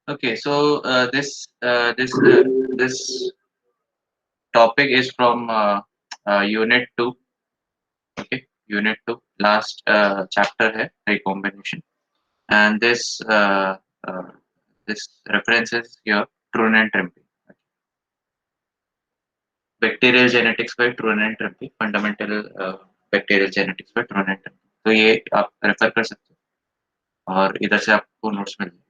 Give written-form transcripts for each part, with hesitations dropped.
Okay, so this topic is from Unit 2. Okay, Unit 2. Last chapter है recombination, and uh, this references your Trune and Trimpe. Bacterial genetics by Trune and Trimpe, fundamental bacterial genetics by Trune and Trimpe. तो ये आप refer कर सकते हो और इधर से आपको नोट्स मिल जाएंगे.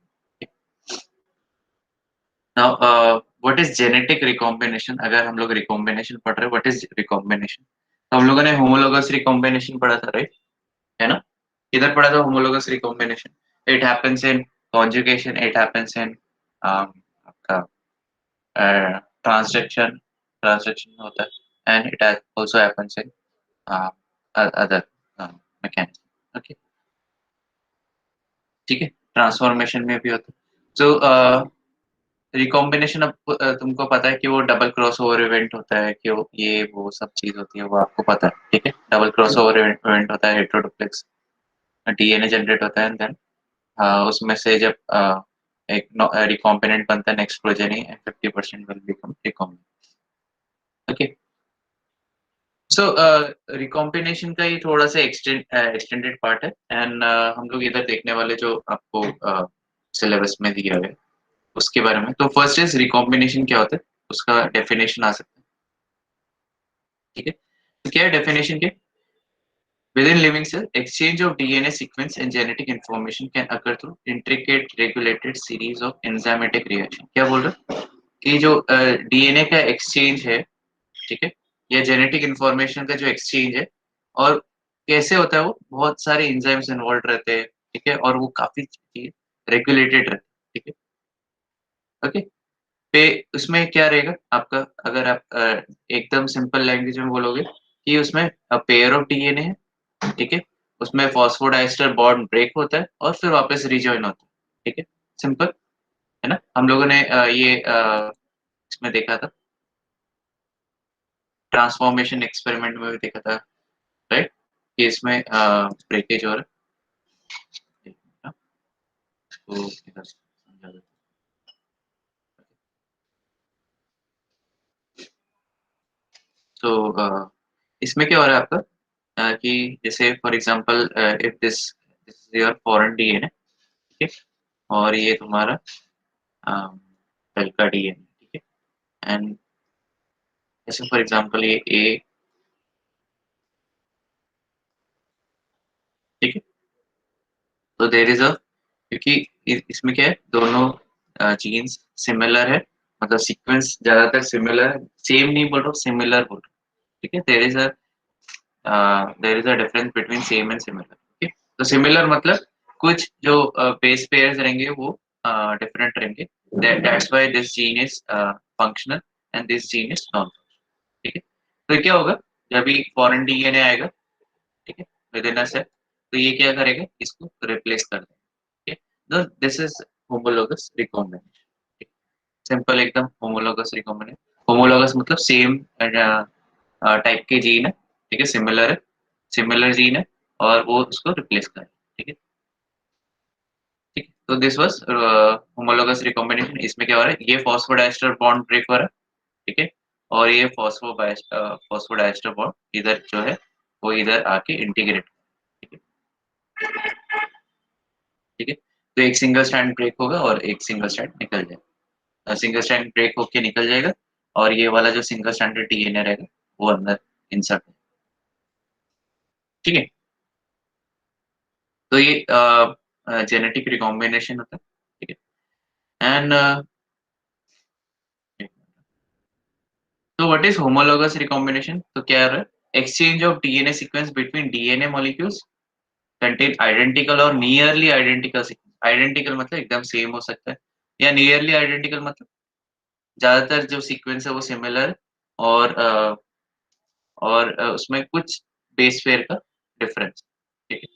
Now, what is genetic recombination? अगर हम लोग recombination पढ़ रहे हैं, what is recombination? तो हम लोगों ने homologous recombination पढ़ा था, right? है ना? किधर पढ़ा था homologous recombination? It happens in conjugation, it happens in आपका transcription, होता है, and it also happens in uh, other mechanism. Okay, ठीक है? Transformation में भी होता है. So रिकॉम्बिनेशन अब तुमको पता है कि वो डबल क्रॉस ओवर इवेंट होता है कि ये वो सब चीज होती है, वो आपको पता है, ठीक है? डबल क्रॉस ओवर इवेंट होता है, हेटेरोडुप्लेक्स डीएनए जनरेट होता है, एंड देन उसमें से जब एक रिकॉम्बिनेंट बनता है next progeny and 50% will become recombinant. Okay, so recombination का ही थोड़ा सा एक्सटेंडेड पार्ट है, एंड हम लोग इधर देखने वाले जो आपको सिलेबस में दिया हुआ है उसके बारे में. तो फर्स्ट इज रिकॉम्बिनेशन क्या होता है, उसका डेफिनेशन आ सकता है, ठीक है? तो क्या है डेफिनेशन के? Within living cell, exchange of DNA sequence and genetic information can occur through intricate regulated series of enzymatic reaction. क्या बोल रहे हैं कि जो डीएनए का एक्सचेंज है, ठीक है, या जेनेटिक इंफॉर्मेशन का जो एक्सचेंज है, और कैसे होता है, वो बहुत सारे एंजाइम्स इन्वॉल्व रहते हैं, ठीक है, और वो काफी रेगुलेटेड रहते हैं, ठीक है. ओके, पे उसमें क्या रहेगा आपका, अगर आप एकदम सिंपल लैंग्वेज में बोलोगे कि उसमें पेयर ऑफ डीएनए है, ठीक है, उसमें फॉस्फोडाइस्टर बॉन्ड ब्रेक होता है और फिर वापस रिजॉइन होता है, ठीक है, सिंपल है ना? हम लोगों ने ये इसमें देखा था, ट्रांसफॉर्मेशन एक्सपेरिमेंट में भी देखा था, राइट, कि इसमें ब्रेकेज हो रहा है. तो इधर से समझा देता हूं. तो इसमें क्या हो रहा है आपका, कि जैसे for example if this this is your foreign DNA, ठीक है, और ये तुम्हारा सेल का डीएनए, ठीक है, एंड जैसे फॉर एग्जांपल ये ए, ठीक है, तो देयर इज अ, क्योंकि इसमें क्या है, दोनों जीन्स सिमिलर है, मतलब सीक्वेंस ज्यादातर सिमिलर है, सेम नहीं बोल रहा हूँ, सिमिलर बोल रहा हूँ, ठीक है. There is a difference between same and similar, ठीक है. तो सिमिलर मतलब कुछ जो बेस पेयर्स रहेंगे वो डिफरेंट रहेंगे, that's why this gene is functional and this gene is non, ठीक है. तो क्या होगा, जब भी फॉरेन डीएनए आएगा, ठीक है, विद इन अ सेल, तो ये क्या करेगा, इसको रिप्लेस कर देगा, ठीक है. This is homologous recombination, simple एकदम होमोलोगस रिकॉम्बिनेशन. होमोलोगस मतलब सेम टाइप के जीन है, ठीक है, सिमिलर है, सिमिलर जीन है, और वो उसको रिप्लेस कर, ठीक है, ठीक है. तो दिस वाज होमोलोगस रिकॉम्बिनेशन. इसमें क्या हो रहा है, ये फॉस्फोडाइस्टर बॉन्ड ब्रेक हो रहा है, ठीक है, और ये फॉस्फोडाइस्टर बॉन्ड इधर जो है वो इधर आके इंटीग्रेट, ठीक है, ठीक है. तो एक सिंगल स्ट्रैंड ब्रेक होगा और एक सिंगल स्ट्रैंड निकल जाएगा, सिंगल स्ट्रैंड ब्रेक होके निकल जाएगा, और ये वाला जो सिंगल स्ट्रैंडेड डीएनए रहेगा वो अंदर इंसर्ट, ठीक है. तो ये जेनेटिक रिकॉम्बिनेशन होता है, ठीक है. एंड तो व्हाट इज होमोलोगस रिकॉम्बिनेशन? तो क्या है, exchange of DNA sequence between DNA molecules contain identical और नियरली आइडेंटिकल सीक्वेंस. आइडेंटिकल मतलब एकदम सेम हो सकता है, या नियरली आइडेंटिकल मतलब ज्यादातर जो सीक्वेंस है वो सिमिलर, और उसमें कुछ बेस पेयर का डिफरेंस, ठीक है,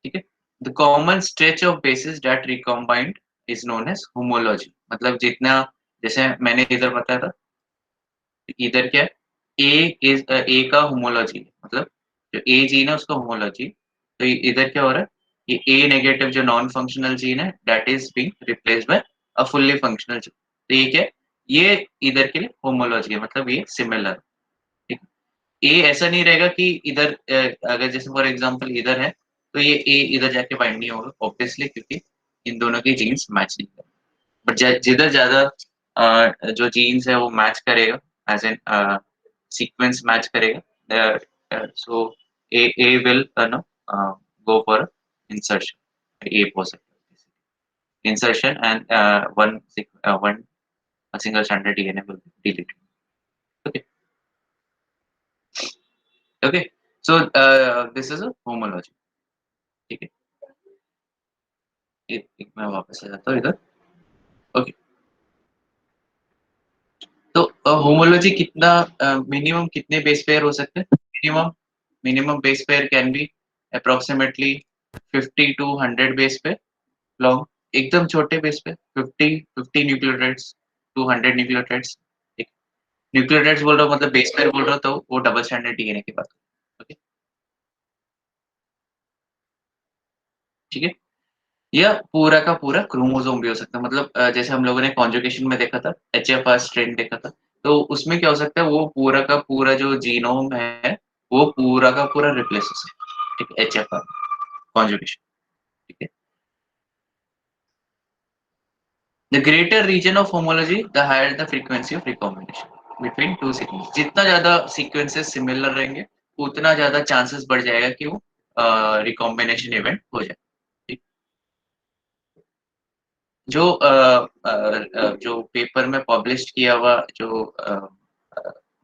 ठीक है. The common stretch of bases that recombined is known as homology. मतलब जितना, जैसे मैंने इधर बताया था, इधर क्या है, ए का होमोलॉजी, मतलब जो ए जीन है उसका होमोलॉजी. तो इधर क्या हो रहा है, ये A नेगेटिव जो नॉन फंक्शनल जीन है that is being replaced by a fully functional gene. तो ये क्या है? ये इधर के लिए होमोलॉजी है, मतलब ये सिमिलर, ठीक है। ए ऐसा नहीं रहेगा कि इधर अगर जैसे फॉर एग्जांपल इधर है, तो ये ए इधर जाके बाइंड नहीं होगा ऑब्वियसली, क्योंकि इन दोनों की जीन्स मैच नहीं करेंगे। बट जिधर ज़्यादा जो जीन्स है वो मैच करेगा, एज़ इन सीक्वेंस मैच करेगा, so A will no go for insertion, A positive insertion and one single stranded DNA will be deleted. Okay, okay, so this is a homology, ठीक है। एक मैं वापस आ जाता हूँ इधर। ओके, तो होमोलॉजी कितना मिनिमम कितने बेस पेयर हो सकते हैं? Minimum base pair can be approximately 50 to 100 base pair long, एकदम छोटे बेस पे 50 न्यूक्लियोटाइड्स टू 100 न्यूक्लियोटाइड्स। एक न्यूक्लियोटाइड्स बोल रहा हूँ, मतलब बेस पेयर बोल रहा हूँ, तो वो डबल स्टैंडर्ड डीएनए की बात। ओके, ठीक है। या पूरा का पूरा क्रोमोसोम भी हो सकता है, मतलब जैसे हम लोगों ने कॉन्जुगेशन में देखा था, एचएफआर स्ट्रेन देखा था, तो उसमें क्या हो सकता है, वो पूरा का पूरा जो जीनोम है वो पूरा का पूरा रिप्लेस हो सकता है, ठीक है, एचएफआर कॉन्जुगेशन, ठीक है। The greater region of homology the higher the frequency of recombination between two sequence. जितना ज्यादा सीक्वेंसेस सिमिलर रहेंगे उतना ज्यादा चांसेस बढ़ जाएगा कि वो रिकॉम्बिनेशन इवेंट हो जाए, ठीक। जो पेपर में पब्लिश किया हुआ जो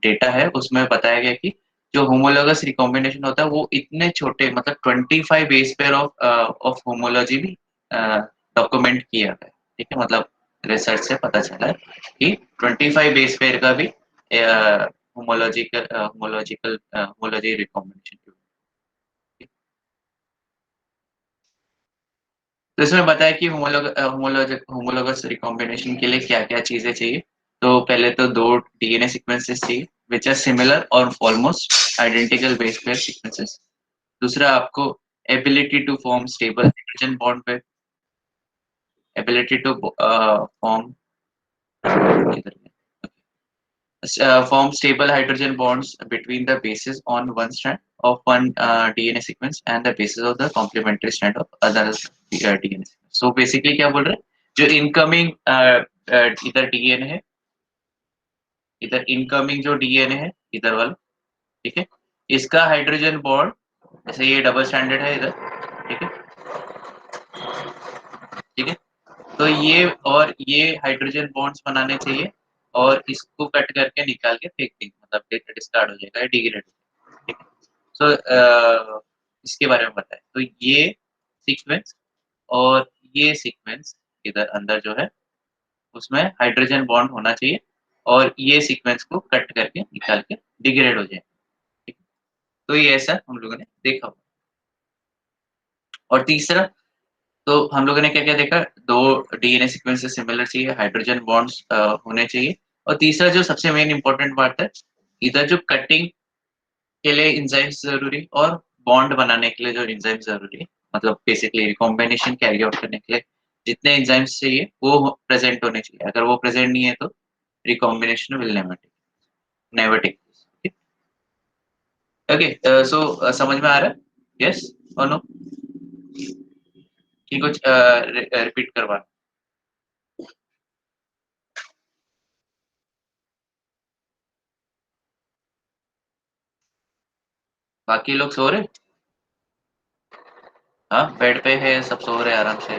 डेटा है उसमें बताया गया कि जो होमोलोगस रिकॉम्बिनेशन होता है वो इतने छोटे, मतलब 25 base pair of of homology भी डॉक्यूमेंट किया है, ठीक है। मतलब रिसर्च से पता चला है कि 25 बेस पेयर का भी होमोलॉजी रिकॉम्बिनेशन। तो इसमें बताया कि होमोलोगस रिकॉम्बिनेशन के लिए क्या-क्या चीज़ें चाहिए। तो पहले तो 2 डीएनए सीक्वेंसेस चाहिए व्हिच आर सिमिलर और almost identical base pair sequences. दूसरा आपको ability to form stable hydrogen bond पे ability to form form stable hydrogen bonds between the bases on one strand of one DNA sequence and the bases of the complementary strand of other DNA sequence. So basically क्या बोल रहे हैं, जो incoming इधर DNA है, इधर incoming जो DNA है इधर वाला, ठीक है, इसका हाइड्रोजन बॉन्ड, जैसे ये डबल स्टैंडर्ड है इधर, ठीक है, ठीक है। तो ये और ये हाइड्रोजन बॉन्ड्स बनाने चाहिए और इसको कट करके निकाल के फेंक देंगे, मतलब डिस्कार्ड हो जाएगा, डिग्रेड हो जाएगा, ठीक है। सो इसके बारे में बताएं, तो ये सीक्वेंस और ये सीक्वेंस इधर अंदर जो है उसमें हाइड्रोजन बॉन्ड होना चाहिए और ये सीक्वेंस को कट करके निकाल के डिग्रेड हो जाए, ठीक है? तो ये ऐसा हम लोगों ने देखा। और तीसरा, तो हम लोगों ने क्या-क्या देखा? 2 डीएनए सीक्वेंसेस सिमिलर चाहिए, हाइड्रोजन बॉन्ड्स होने चाहिए, और तीसरा जो सबसे मेन इम्पोर्टेंट बात है, इधर जो कटिंग के लिए एंजाइम्स ज़रूरी और बॉन्ड बनाने के लिए जो एंजाइम्स ज़रूरी है, मतलब बेसिकली रिकॉम्बिनेशन कैरी आउट करने के लिए जितने एंजाइम्स चाहिए वो प्रेज़ेंट होने चाहिए। अगर वो प्रेज़ेंट नहीं है तो recombination will never take place. Okay, so समझ में आ रहा है? यस और नो? कि कुछ रिपीट करवाना? बाकी लोग सो रहे? हाँ, बेड पे है, सब सो रहे हैं आराम से।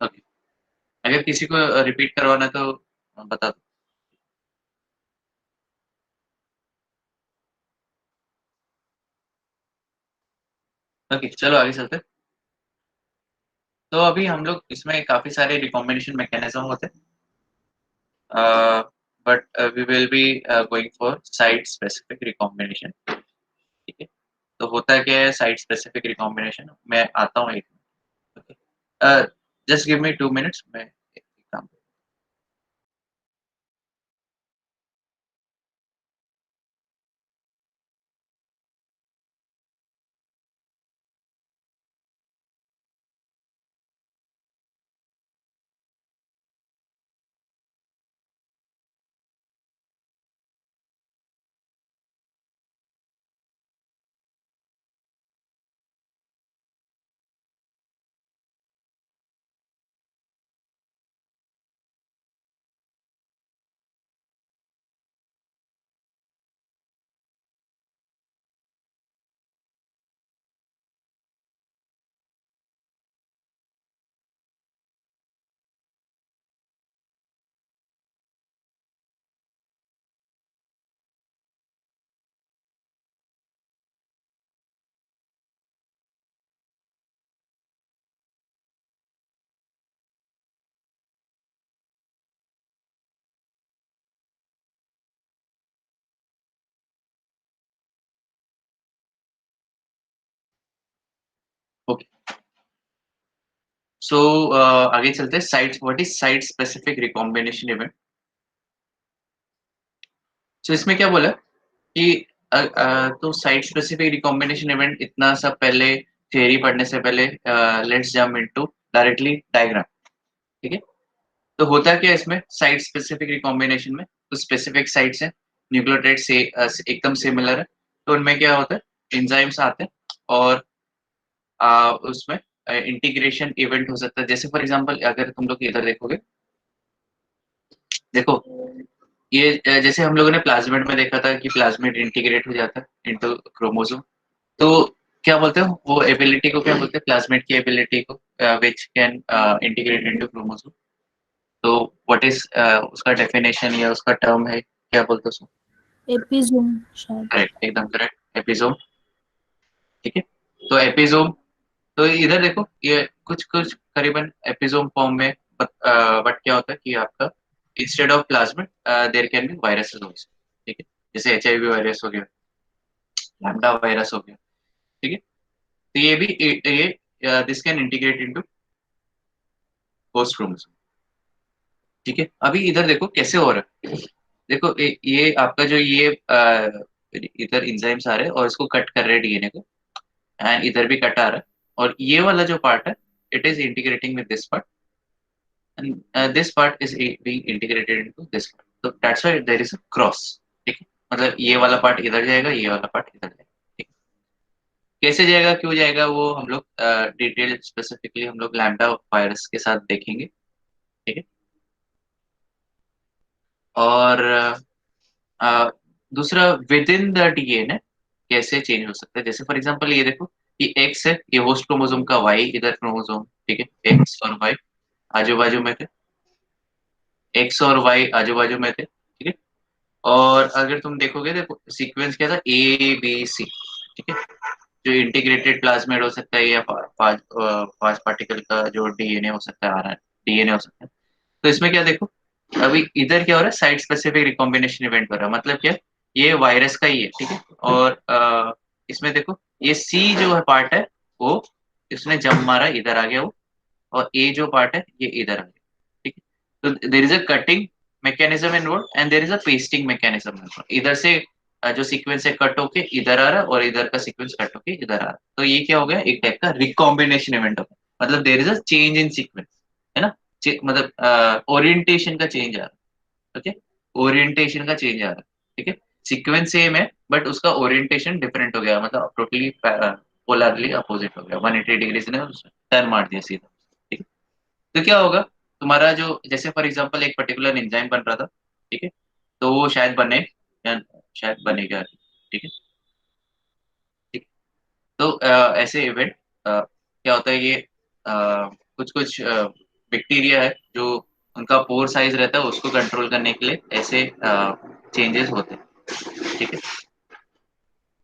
ओके, अगर किसी को रिपीट करवाना है तो बता दो। ओके, चलो आगे चलते हैं। तो अभी हम लोग इसमें काफ़ी सारे रिकॉम्बिनेशन मैकेनिज़्म होते हैं, but we will be going for site specific recombination, ठीक है? तो होता क्या है साइट स्पेसिफिक रिकॉम्बिनेशन? मैं आता हूँ एक minute, okay? Just give me 2 minutes, मैं एक काम ओके, सो आगे चलते हैं। Site, what is site specific recombination event. So इसमें क्या बोला कि तो साइट स्पेसिफिक रिकॉम्बिनेशन इवेंट, इतना सब पहले थियरी पढ़ने से पहले let's jump into directly diagram. ठीक है, तो होता क्या है इसमें साइट स्पेसिफिक रिकॉम्बिनेशन में, तो स्पेसिफिक साइट्स हैं, न्यूक्लियोटाइड से एकदम सिमिलर है, तो उनमें क्या होता है एंजाइम्स आते हैं और उसमें इंटीग्रेशन इवेंट हो सकता है। जैसे फॉर एग्जांपल अगर तुम लोग इधर देखोगे, देखो ये जैसे हम लोगों ने प्लाज्मिड में देखा था कि प्लाज्मिड इंटीग्रेट हो जाता है इनटू क्रोमोसोम, तो क्या बोलते हैं वो एबिलिटी को, क्या बोलते हैं प्लाज्मिड की एबिलिटी को, which can integrate into chromosome. तो व्हाट इज उसका डेफिनेशन या उसका टर्म है, क्या बोलते हैं उसको? एपिसोम शायद। करेक्ट, एकदम करेक्ट, एपिसोम। ठीक है, तो एपिसोम, तो इधर देखो ये कुछ कुछ करीबन एपिसोम फॉर्म में, बट क्या होता है कि आपका instead of plasmid there can be viruses also. ठीक है, जैसे एचआईवी वायरस हो गया, लैम्डा वायरस हो गया। ठीक है, तो ये भी ये this can integrate into host chromosome. ठीक है, अभी इधर देखो कैसे हो रहा है। देखो ये आपका जो ये इधर इंजाइम्स आ रहे हैं और इसको कट कर रहे हैं डीएनए को, एंड इधर भी कट आ रहा है, और ये वाला जो पार्ट है it is integrating with this part, and this part is being integrated into this part. So that's why there is a cross. ठीक है, मतलब ये वाला पार्ट इधर जाएगा, ये वाला पार्ट इधर जाएगा। ठीक है, कैसे जाएगा, क्यों जाएगा, वो हम लोग डिटेल स्पेसिफिकली हम लोग लैम्डा वायरस के साथ देखेंगे। ठीक है, और अ, दूसरा विद इन द डीएनए कैसे चेंज हो सकता है। जैसे फॉर एग्जांपल ये देखो कि एक्स है, ये होस्ट क्रोमोसोम का, वाई इधर क्रोमोसोम। ठीक है, एक्स और वाई आजू बाजू में थे, एक्स और वाई आजू बाजू में थे। ठीक है, और अगर तुम देखोगे, देखो सीक्वेंस क्या था, ए बी सी। ठीक है, जो इंटीग्रेटेड प्लाज्मिड हो सकता है या पांच पार्टिकल का जो डीएनए हो सकता है, आरएनए डीएनए हो सकता है। तो इसमें क्या देखो, अभी इधर क्या हो रहा है, साइट स्पेसिफिक रिकॉम्बिनेशन इवेंट हो रहा है। मतलब क्या, ये वायरस का ही है। ठीक है, और इसमें देखो ये सी जो है पार्ट है वो, इसने जंप मारा, इधर आ गया वो, और ए जो पार्ट है ये इधर आ गया। ठीक है, तो there is a cutting mechanism involve and there is a pasting mechanism involve. इधर से जो सीक्वेंस है कट होके इधर आ रहा है, और इधर का सीक्वेंस कट होके इधर आ रहा है, तो ये क्या हो गया, एक टाइप का रिकॉम्बिनेशन इवेंट हो गया। मतलब there is a change in sequence, है ना, मतलब ओरिएंटेशन का चेंज आ रहा है। ओके, ओरिएंटेशन का चेंज आ रहा है। ठीक है, सीक्वेंस सेम है बट उसका ओरिएंटेशन डिफरेंट हो गया, मतलब टोटली पोलरली अपोजिट हो गया, 180 डिग्री से टर्न मार दिया सीधा। ठीक है, तो क्या होगा, तुम्हारा जो जैसे फॉर एग्जांपल एक पर्टिकुलर एंजाइम बन रहा था। ठीक है, तो वो शायद बने, या शायद बनेगा। ठीक है, ठीक, तो ऐसे इवेंट क्या होता है, ये कुछ कुछ बैक्टीरिया है जो उनका पोर साइज रहता है, उसको कंट्रोल करने के लिए ऐसे चेंजेस होते हैं। ठीक है,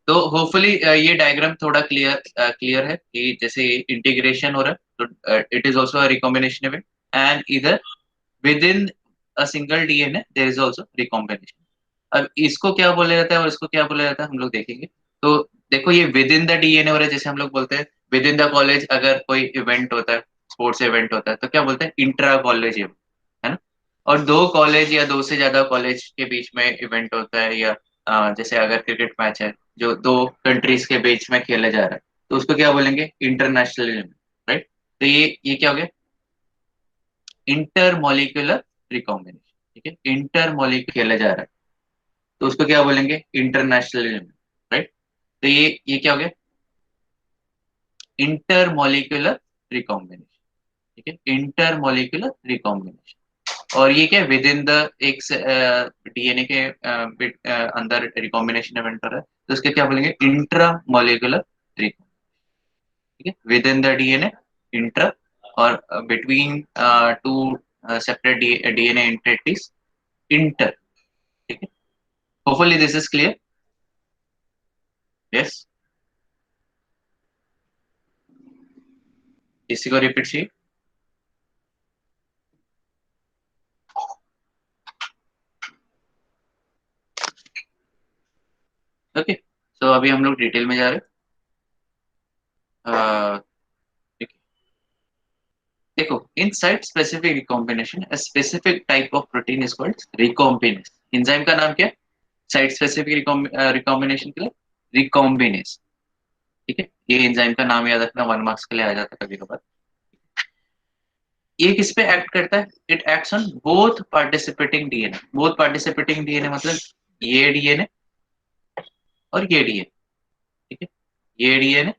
तो होपफुली ये डायग्राम थोड़ा क्लियर है कि जैसे इंटीग्रेशन हो रहा है, तो it is also recombination event, and इधर within a single DNA there is also recombination. अब इसको क्या बोला जाता है और इसको क्या बोला जाता है हम लोग देखेंगे। तो देखो ये विद इन द डीएनए हो रहा है, जैसे हम लोग बोलते हैं विद इन द कॉलेज, अगर कोई इवेंट होता है, स्पोर्ट्स इवेंट होता है, तो क्या बोलते हैं, इंट्रा कॉलेज इवेंट, है ना। और दो कॉलेज या दो से ज्यादा कॉलेज के बीच में इवेंट होता है, या जैसे अगर क्रिकेट मैच है जो दो कंट्रीज के बीच में खेला जा रहा है, तो उसको क्या बोलेंगे, इंटरनेशनल इवेंट। राइट, तो ये क्या हो गया, इंटर मॉलिक्यूलर रिकॉम्बिनेशन। ठीक है, इंटर मॉलिक्यूलर खेला जा रहा है, तो उसको क्या बोलेंगे, इंटरनेशनल इवेंट। राइट, तो ये क्या हो गया, इंटर मॉलिक्यूलर रिकॉम्बिनेशन। ठीक है, इंटर मॉलिक्यूलर रिकॉम्बिनेशन, और ये क्या विद इन द एक डीएनए के अंदर रिकॉम्बिनेशन इवेंट हो रहा है, तो उसके क्या बोलेंगे, इंट्रा मॉलिक्यूलर रिकॉम्बिनेशन। ठीक है, within the DNA, intra, और between two separate DNA entities, inter. ठीक है, hopefully this is clear. Yes, इसी को रिपीट चाहिए। ओके, तो अभी हम लोग डिटेल में जा रहे हैं। देखो, in site specific recombination a specific type of protein is called recombinase. Enzyme का नाम क्या है? साइट स्पेसिफिक रिकॉम्बिनेशन के लिए रिकॉम्बिनेस। ठीक है, ये एंजाइम का नाम याद रखना, 1 मार्क्स के लिए आ जाता है कभी कभार। ये किस पे एक्ट करता है? It acts on both participating DNA. Both participating DNA मतलब ये डीएनए और ये डीएनए। ठीक है, ये डीएनए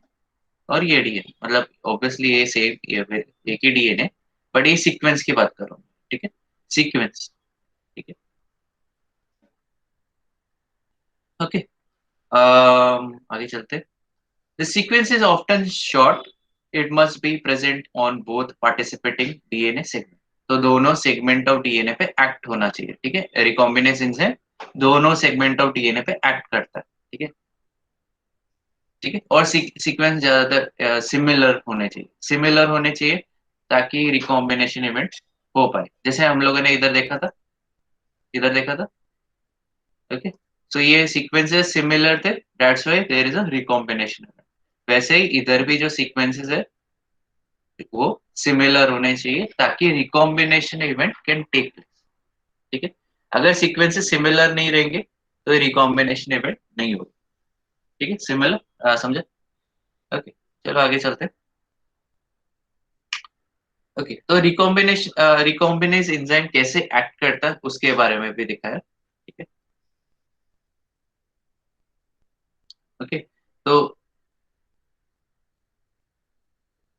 और ये डीएनए मतलब ऑब्वियसली ये सेम एक ही डीएनए, बट ये सीक्वेंस की बात कर रहा हूँ। ठीक है, सीक्वेंस। ठीक है, ओके। आगे चलते। The sequence is often short, it must be present on both participating DNA segment. तो दोनों सेगमेंट ऑफ डीएनए पे एक्ट होना चाहिए। ठीक है, रिकॉम्बिनेस एंजाइम दोनों सेगमेंट ऑफ डीएनए पे एक्ट करता है। ठीक है, ठीक है, और सीक्वेंस ज्यादातर सिमिलर होने चाहिए, सिमिलर होने चाहिए ताकि रिकॉम्बिनेशन इवेंट हो पाए। जैसे हम लोगों ने इधर देखा था, इधर देखा था। ओके, सो ये सीक्वेंसेस सिमिलर थे, that's why there is a recombination. वैसे ही इधर भी जो सीक्वेंसेस है वो सिमिलर होने चाहिए ताकि recombination event can take place. ठीक है, अगर सीक्वेंसेस सिमिलर नहीं रहेंगे तो रिकॉम्बिनेशन इवेंट नहीं होगा। ठीक है, सिमिलर समझे? ओके, चलो आगे चलते हैं। ओके, तो रिकॉम्बिनेज एंजाइम कैसे एक्ट करता है उसके बारे में भी दिखाया। ठीक है, ओके, तो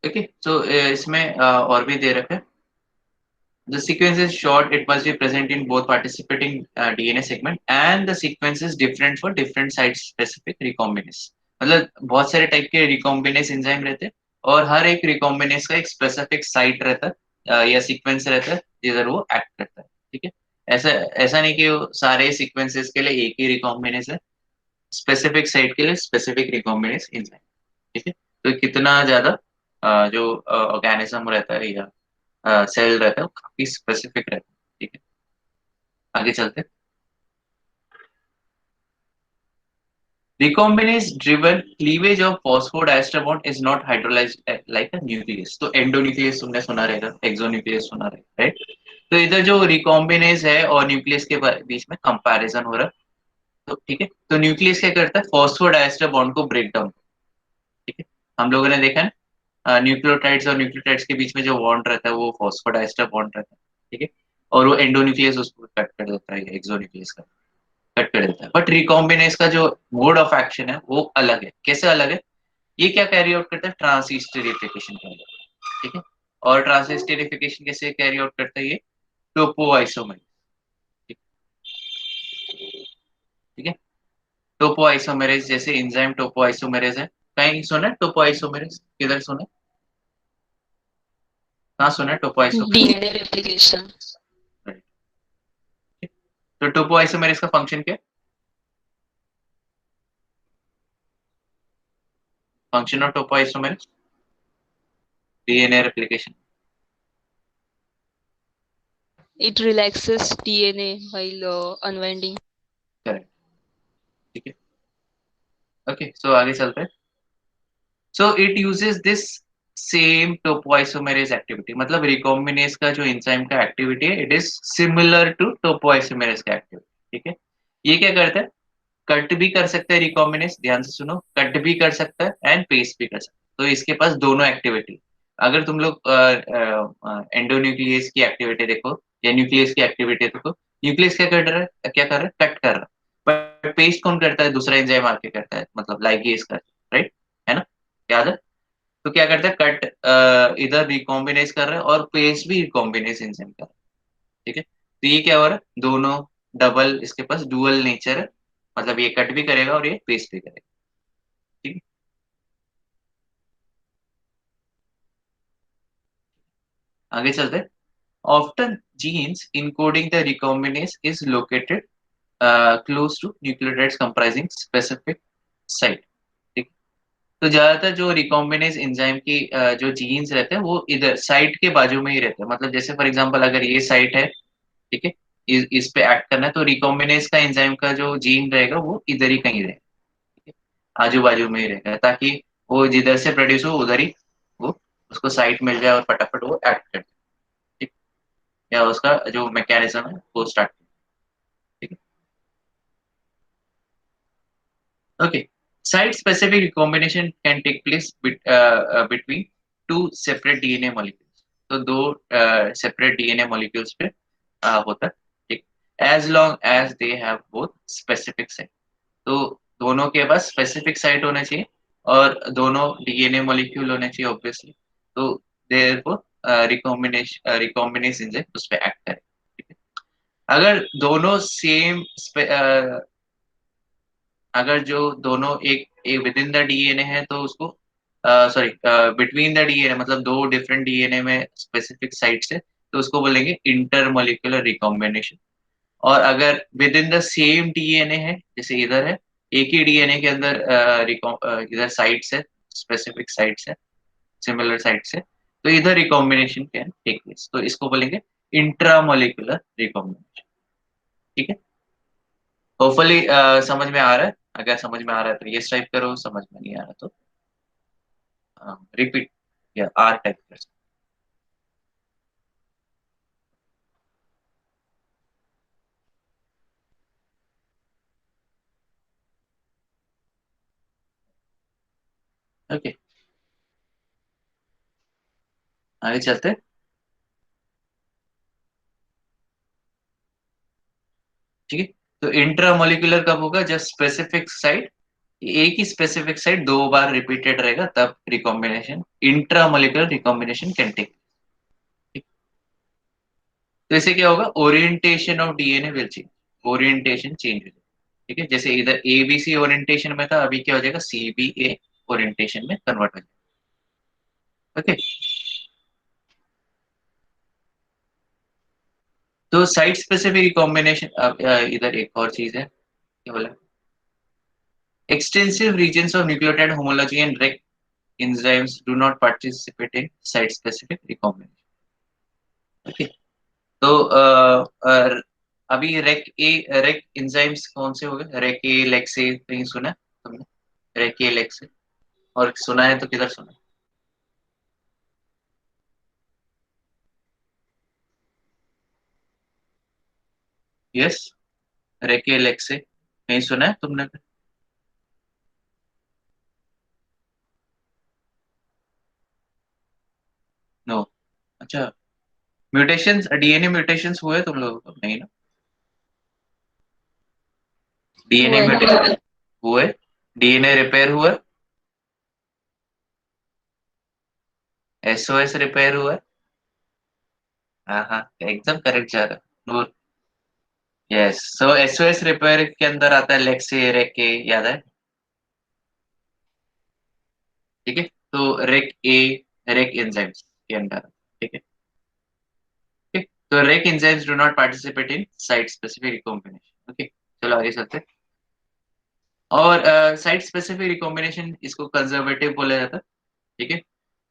ओके, तो इसमें और भी दे रखा है। The sequence is short, it must be present in both participating DNA segment and the sequence is different for different site specific recombinase. मतलब बहुत सारे टाइप के रिकॉम्बिनेस एंजाइम रहते हैं और हर एक रिकॉम्बिनेस का एक स्पेसिफिक साइट रहता है या सीक्वेंस रहता है जिधर वो एक्ट करता है। ठीक है, ऐसा ऐसा नहीं कि वो सारे सीक्वेंसेस के लिए एक ही रिकॉम्बिनेस है, स्पेसिफिक साइट के लिए स्पेसिफिक रिकॉम्बिनेस एंजाइम। ठीक है, तो कितना ज्यादा जो ऑर्गेनिज्म रहता है या सेल रहता है वो काफी स्पेसिफिक रहता है। ठीक है, आगे चलते। Recombinase driven cleavage of phosphodiester bond is not hydrolyzed like a nucleus. तो एंडोन्यूक्लियस तुमने सुना रहेगा, एक्सोन्यूक्लियस सुना रहेगा, राइट? तो इधर जो रिकॉम्बिनेज है और न्यूक्लियस के बीच में कंपैरिजन हो रहा है। तो ठीक है, तो न्यूक्लियस क्या करता है? फॉस्फोडाइस्टर बॉन्ड को ब्रेक डाउन। ठीक है, हम लोगों ने देखा है न्यूक्लियोटाइड्स और न्यूक्लियोटाइड्स के बीच में जो बॉन्ड रहता है वो फॉस्फोडाइस्टर बॉन्ड रहता है। ठीक है, और वो एंडोन्यूक्लियस उसको कट कर देता है, एक्सोन्यूक्लियस का कट कर देता है। बट रिकॉम्बिनेस का जो मोड ऑफ एक्शन है वो अलग है। कैसे अलग है? ये क्या कैरी आउट करता है? ट्रांसस्टेरिफिकेशन कैरी आउट। ठीक है, और ट्रांसस्टेरिफिकेशन कैसे कैरी आउट करता है? ये टोपोआइसोमर। ठीक ठीक है, टोपोआइसोमेरेज जैसे एंजाइम टोपोआइसोमेरेज है। कहीं सुना है टोपोआइसोमेरेज? किधर सुना है? कहाँ सुना है टोपोआइसोमेरेज? DNA replication. तो टोपोआइसोमेरेज का फंक्शन क्या है? Function of topoisomerase DNA replication. It relaxes DNA while unwinding. Correct, ठीक है, ओके, सो आगे चलते हैं। So it uses this same topoisomerase activity, मतलब रिकॉम्बिनेज का जो एंजाइम का एक्टिविटी है it is similar to topoisomerase का एक्टिविटी। ठीक है, ये क्या करता है? कट भी कर सकता है रिकॉम्बिनेज, ध्यान से सुनो, कट भी कर सकता है एंड पेस्ट भी कर सकता है। तो इसके पास दोनों एक्टिविटी। अगर तुम लोग एंडोन्यूक्लियस की एक्टिविटी देखो या न्यूक्लियस की एक्टिविटी देखो, न्यूक्लियस क्या कर रहा है? क्या कर रहा है? कट कर रहा है। बट पेस्ट कौन करता है? दूसरा एंजाइम आके करता है, मतलब लाइगेज करता है, राइट? है ना, याद है? तो क्या करता है? कट इधर रिकॉम्बिनेज कर रहा है और पेस्ट भी रिकॉम्बिनेज एंजाइम कर रहा है। ठीक है, तो ये क्या हो रहा है? दोनों डबल, इसके पास डुअल नेचर है, मतलब ये कट भी करेगा और ये पेस्ट भी करेगा। ठीक है, आगे चलते हैं। Often genes encoding the recombinase is located close to nucleotides comprising specific site. ठीक, तो ज्यादातर जो रिकॉम्बिनेज एंजाइम की जो जीन्स रहते हैं वो इधर साइट के बाजू में ही रहते हैं। मतलब जैसे फॉर एग्जांपल अगर ये साइट है, ठीक है, इस पे एक्ट करना है तो रिकॉम्बिनेज का एंजाइम का जो जीन रहेगा वो इधर ही कहीं रहेगा। ठीक है, आजू बाजू में ही रहेगा ताकि वो जिधर से प्रोड्यूस हो उधर ही वो उसको साइट मिल जाए और फटाफट वो एक्ट कर दे, ठीक, या उसका जो मैकेनिज्म है वो स्टार्ट, ठीक है। Okay. Site-specific recombination can take place between two separate DNA molecules. तो दो separate DNA molecules पे होता है, ठीक। As long as they have both specific site. तो दोनों के पास स्पेसिफिक साइट होना चाहिए और दोनों डीएनए मॉलिक्यूल होने चाहिए ऑब्वियसली। तो देयरफॉर रिकॉम्बिनेज एंजाइम उस पे एक्ट करे, ठीक है। अगर दोनों सेम अगर जो दोनों एक विद इन द डीएनए है तो उसको सॉरी बिटवीन द डीएनए मतलब दो डिफरेंट डीएनए में स्पेसिफिक साइट्स है तो उसको बोलेंगे इंटरमोलिकुलर रिकॉम्बिनेशन। और अगर with in the same DNA है जैसे इधर है एक ही डीएनए के अंदर इधर साइट्स है स्पेसिफिक साइट्स है सिमिलर साइट्स है तो इधर रिकॉम्बिनेशन कैन टेक प्लेस तो इसको बोलेंगे इंट्रामोलिकुलर रिकॉम्बिनेशन, ठीक है। होपफुली समझ में आ रहा है। अगर समझ में आ रहा है तो ये टाइप करो, समझ में नहीं आ रहा तो रिपीट या आर टाइप कर सकते। ओके, आगे चलते हैं। ठीक है, तो इंट्रामोलिकुलर कब होगा जब स्पेसिफिक साइट एक ही स्पेसिफिक साइट दो बार रिपीटेड रहेगा तब recombination intramolecular recombination can take. तो इससे क्या होगा orientation of DNA will change, orientation change हो जाएगा, ठीक है। जैसे इधर एबीसी ओरिएंटेशन में था अभी क्या हो जाएगा सीबीए ओरिएंटेशन में कन्वर्ट हो जाएगा, ओके। तो साइट स्पेसिफिक रिकॉम्बिनेशन इधर एक और चीज है क्या बोला extensive regions of nucleotide homology and REC enzymes do not participate in site-specific recombination. Okay. तो अभी रेक एंजाइम्स कौन से हो गए रेक ए लेक्से कहीं सुना है तुमने रेक ए लेक्से और सुना है तो किधर सुना यस रेक ए लेक्से कहीं सुना है तुमने नो अच्छा म्यूटेशंस डीएनए म्यूटेशंस हुए तुम लोगों को नहीं ना डीएनए हुआ है। म्यूटेशन हुए डीएनए रिपेयर हुआ एसओएस रिपेयर हुआ हाँ हाँ एकदम करेक्ट जा रहा है यस सो एसओएस रिपेयर के अंदर आता है लेक्से रेक ए याद है ठीक है तो रेक ए रेक एंजाइम्स के अंदर ठीक है ठीक तो rec enzymes do not participate in site specific recombination okay चलो आगे चलते हैं और साइट स्पेसिफिक रिकॉम्बिनेशन इसको कंजर्वेटिव बोला जाता है ठीक है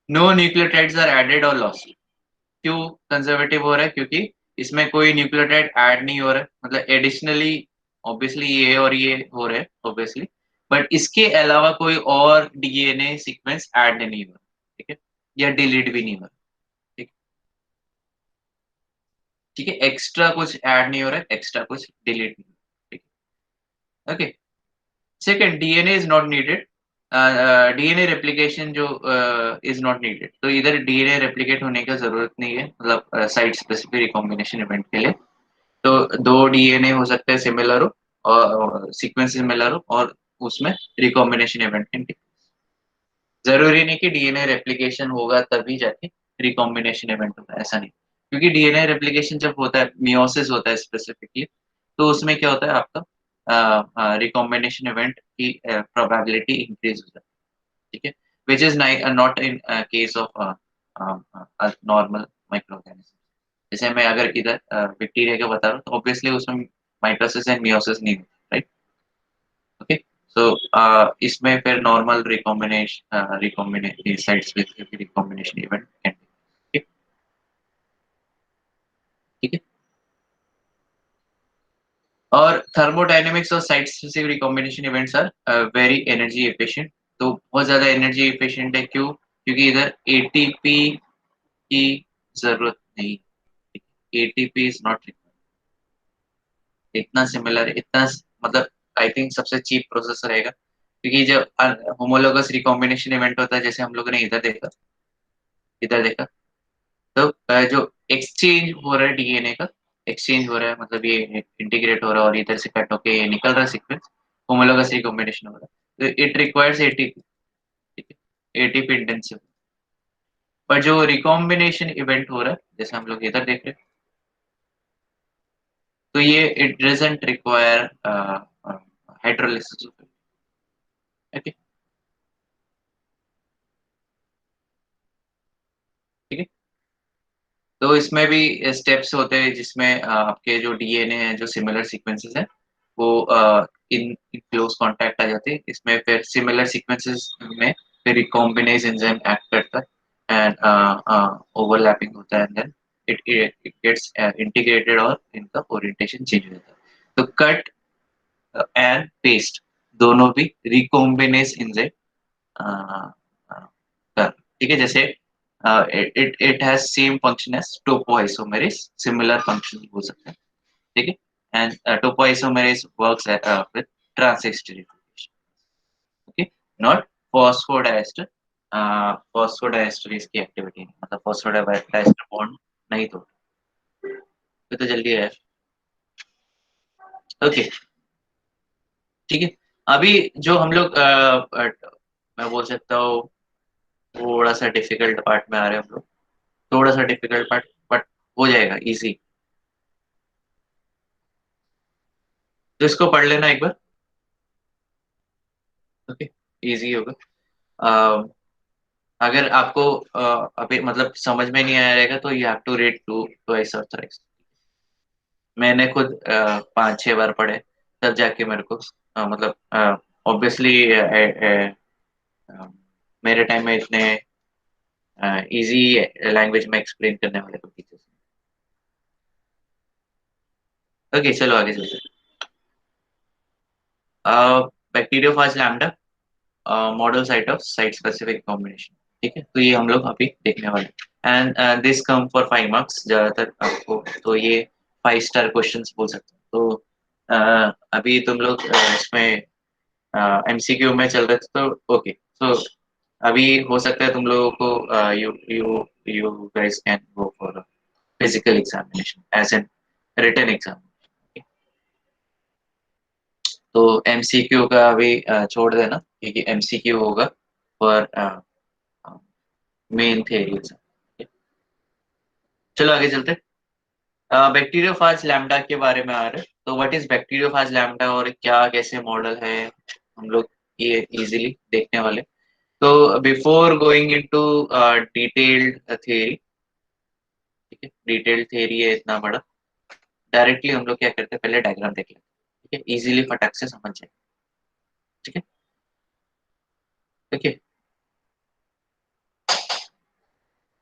नो न्यूक्लियोटाइड्स आर एडेड और लॉस्ट क्यों कंजर्वेटिव हो रहा है क्योंकि इसमें कोई न्यूक्लियोटाइड ऐड नहीं हो रहा है मतलब एडिशनली ऑब्वियसली ये और ये हो रहे हैं ऑब्वियसली बट इसके अलावा कोई और डीएनए सीक्वेंस ऐड नहीं हो रहा ठीक है या डिलीट भी नहीं हो रहा ठीक ठीक है एक्स्ट्रा कुछ ऐड नहीं हो रहा है एक्स्ट्रा कुछ डिलीट नहीं हो रहा ठीक है okay second DNA is not needed DNA replication जो इज नॉट नीडेड तो इधर डीएनए रेप्लिकेट होने का जरूरत नहीं है मतलब साइट स्पेसिफिक रिकॉम्बिनेशन इवेंट के लिए तो दो डीएनए हो सकते हैं सिमिलर हो और सीक्वेंस सिमिलर हो और उसमें रिकॉम्बिनेशन इवेंट कैन टेक जरूरी नहीं कि डीएनए रेप्लिकेशन होगा तभी जाके रिकॉम्बिनेशन इवेंट होगा ऐसा नहीं क्योंकि डीएनए रेप्लिकेशन जब होता है मियोसिस होता है स्पेसिफिकली तो उसमें क्या होता है आपका रिकॉम्बिनेशन इवेंट की प्रोबेबिलिटी इंक्रीज हो जाती है ठीक है which is not in case of normal micro organism जैसे मैं अगर इधर बैक्टीरिया का बता रहा हूँ तो ऑब्वियसली उसमें माइटोसिस एंड मियोसिस नहीं होता राइट ओके सो इसमें फिर normal recombination site specific recombination event ठीक ठीक है और थर्मोडायनेमिक्स और site specific recombination events are very energy efficient तो बहुत ज्यादा एनर्जी एफिशिएंट है क्यों क्योंकि इधर एटीपी की जरूरत नहीं, एटीपी इज नॉट रिक्वायर्ड। इतना सिमिलर, इतना मतलब आई थिंक सबसे चीप प्रोसेस रहेगा, क्योंकि जब होमोलोगस रिकॉम्बिनेशन इवेंट होता है, जैसे हम लोगों ने इधर देखा, तो जो एक्सचेंज हो रहा है डीएनए का, एक्सचेंज हो रहा है मतलब ये इंटीग्रेट हो रहा है और इधर से कट होके ये निकल रहा है सीक्वेंस, होमोलोगस रिकॉम्बिनेशन हो रहा है, तो इट रिक्वायर्स एटीपी, ठीक है, एटीपी इंटेंसिव। पर जो रिकॉम्बिनेशन इवेंट हो रहा है, जैसे हम लोग इधर देख रहे हैं, तो ये it doesn't require hydrolysis, okay, ठीक है। तो इसमें भी स्टेप्स होते हैं जिसमें आपके जो डीएनए है, जो सिमिलर सीक्वेंसेस है, वो इन क्लोज कांटेक्ट आ जाते हैं। इसमें फिर सिमिलर सीक्वेंसेस में फिर रिकॉम्बिनेज एंजाइम एक्ट करता है एंड ओवरलैपिंग होता है, and then it gets integrated और इनका ओरिएंटेशन चेंज हो जाता है। तो कट एंड पेस्ट दोनों भी रिकॉम्बिनेज एंजाइम ठीक है। जैसे it has same function as topoisomerase, similar function बोल सकते हैं, ठीक है। And topoisomerase works with transesterification, okay, not phosphodiester. Phosphodiesterase की एक्टिविटी नहीं, मतलब फॉस्फोडाइएस्टर बॉन्ड नहीं तोड़, ये तो जल्दी है, ओके, ठीक है। अभी जो हम लोग मैं बोल सकता हूँ थोड़ा सा डिफिकल्ट पार्ट में आ रहे हैं हम लोग, थोड़ा सा डिफिकल्ट पार्ट, बट हो जाएगा इजी। तो इसको पढ़ लेना एक बार, ओके, इजी होगा। अ, अगर आपको अभी मतलब समझ में नहीं आया रहेगा तो you have to read to twice और थ्राइस। मैंने खुद 5-6 बार पढ़े, तब जाके मेरे को मतलब ऑब्वियसली मेरे टाइम में इतने इजी लैंग्वेज में एक्सप्लेन करने वाले कोई टीचर्स। ओके, चलो आगे चलते हैं। Bacteriophage lambda model site of site specific combination, ठीक है। तो ये हम लोग अभी देखने वाले हैं, and this come for 5 marks ज्यादातर आपको, तो ये 5 स्टार क्वेश्चंस बोल सकते हैं। तो अभी तुम लोग इसमें एमसीक्यू में चल रहे थे, तो ओके, तो अभी हो सकता है तुम लोगों को you you you guys can go for physical examination as an written exam. तो एमसीक्यू का अभी छोड़ देना, क्योंकि एमसीक्यू होगा फॉर मेन थेरीज। चलो आगे चलते, बैक्टीरियोफाज लैम्डा के बारे में आ रहे हैं। तो व्हाट इज बैक्टीरियोफाज लैम्डा और क्या कैसे मॉडल है, हम लोग ये इजीली देखने वाले। तो before going into detailed theory, ठीक है, डिटेल्ड थ्योरी है इतना बड़ा, डायरेक्टली हम लोग क्या करते हैं, पहले डायग्राम देख लेते हैं, ठीक है, इजीली फटाक से समझ जाए, ठीक है, ओके।